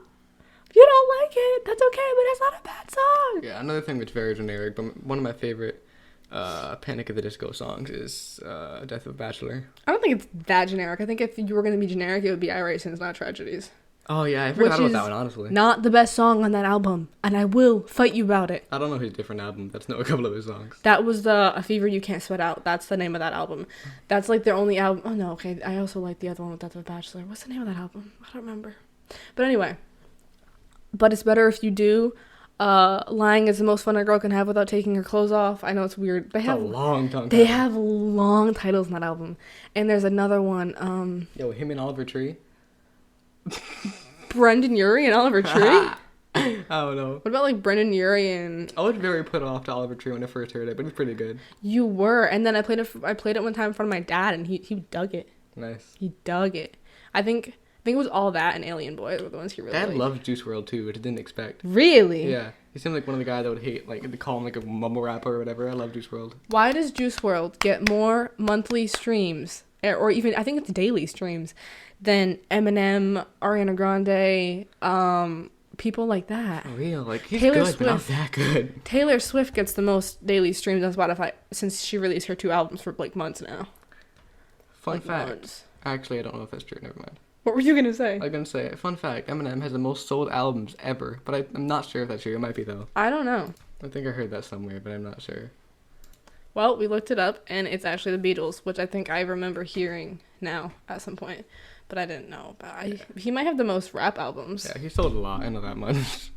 If you don't like it, that's okay, but it's not a bad song. Yeah, another thing that's very generic, but one of my favorite Panic at the Disco songs is Death of a Bachelor. I don't think it's that generic. I think if you were gonna be generic, it would be "I Write Sins, Not Tragedies." Oh yeah, I forgot about that one, honestly. Not the best song on that album, and I will fight you about it. I don't know his different album. That's not a couple of his songs. That was A Fever You Can't Sweat Out. That's the name of that album. That's like their only album. Oh no, okay. I also like the other one with Death of a Bachelor. What's the name of that album? I don't remember. But anyway. But it's better if you do. Lying is the most fun a girl can have without taking her clothes off. I know it's weird. They have a long tongue. They have long titles in that album. And there's another one. Yo, him and Oliver Tree. Brendan Urie and Oliver Tree? I don't know. What about like Brendan Urie and... I was very put off to Oliver Tree when I first heard it, but it's pretty good. You were. And then I played it one time in front of my dad, and he dug it. Nice. He dug it. I think it was all that and Alien Boy were the ones he really Dad liked. loves Juice WRLD too, which I didn't expect. Really? Yeah. He seemed like one of the guys that would hate, like, they call him like a mumble rapper or whatever. I love Juice WRLD. Why does Juice WRLD get more monthly streams, or even, I think it's daily streams, than Eminem, Ariana Grande, people like that? For real, like, he's Taylor good, but not Swift. that good. Taylor Swift gets the most daily streams on Spotify since she released her 2 albums for like months now. Fun Like fact. months. Actually, I don't know if that's true. Never mind. What were you gonna say? I'm gonna say, fun fact, Eminem has the most sold albums ever, but I'm not sure if that's true. It might be, though. I don't know. I think I heard that somewhere, but I'm not sure. Well, we looked it up, and it's actually the Beatles, which I think I remember hearing now at some point, but I didn't know. But he might have the most rap albums. Yeah, he sold a lot. I know that much.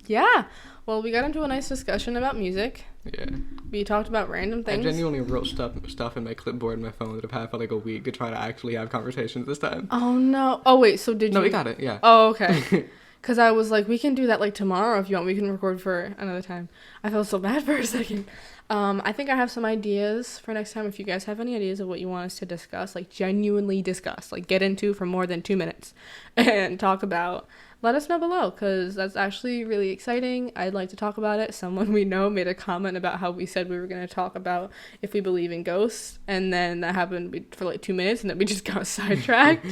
Yeah. Well, we got into a nice discussion about music. Yeah. We talked about random things. I genuinely wrote stuff in my clipboard in my phone that I've had for like a week to try to actually have conversations this time. Oh, no. Oh, wait, so did you... No, we got it, yeah. Oh, okay. Because I was like, we can do that like tomorrow if you want. We can record for another time. I felt so bad for a second. I think I have some ideas for next time. If you guys have any ideas of what you want us to discuss, like genuinely discuss, like get into for more than 2 minutes and talk about, let us know below, because that's actually really exciting. I'd like to talk about it. Someone we know made a comment about how we said we were going to talk about if we believe in ghosts, and then that happened for like 2 minutes, and then we just got sidetracked.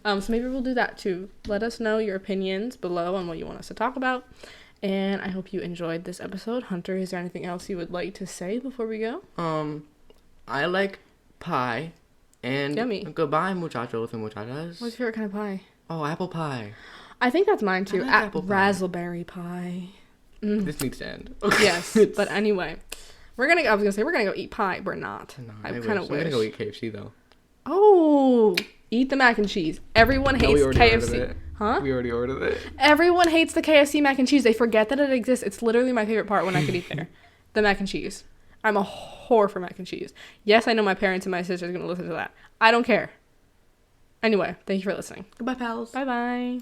So maybe we'll do that too. Let us know your opinions below on what you want us to talk about, and I hope you enjoyed this episode. Hunter, is there anything else you would like to say before we go? I like pie, and yummy. Goodbye, muchachos and muchachas. What's your favorite kind of pie? Oh, apple pie. I think that's mine too. I like apple pie. Raspberry pie. This needs to end. Yes, but anyway, we're gonna go eat pie. We're not. No, I kind of wish. We're gonna go eat KFC though. Oh, eat the mac and cheese. Everyone hates KFC. Huh? We already ordered it. Everyone hates the KFC mac and cheese. They forget that it exists. It's literally my favorite part when I could eat there. The mac and cheese. I'm a whore for mac and cheese. Yes, I know my parents and my sister's gonna listen to that. I don't care. Anyway, thank you for listening. Goodbye, pals. Bye-bye.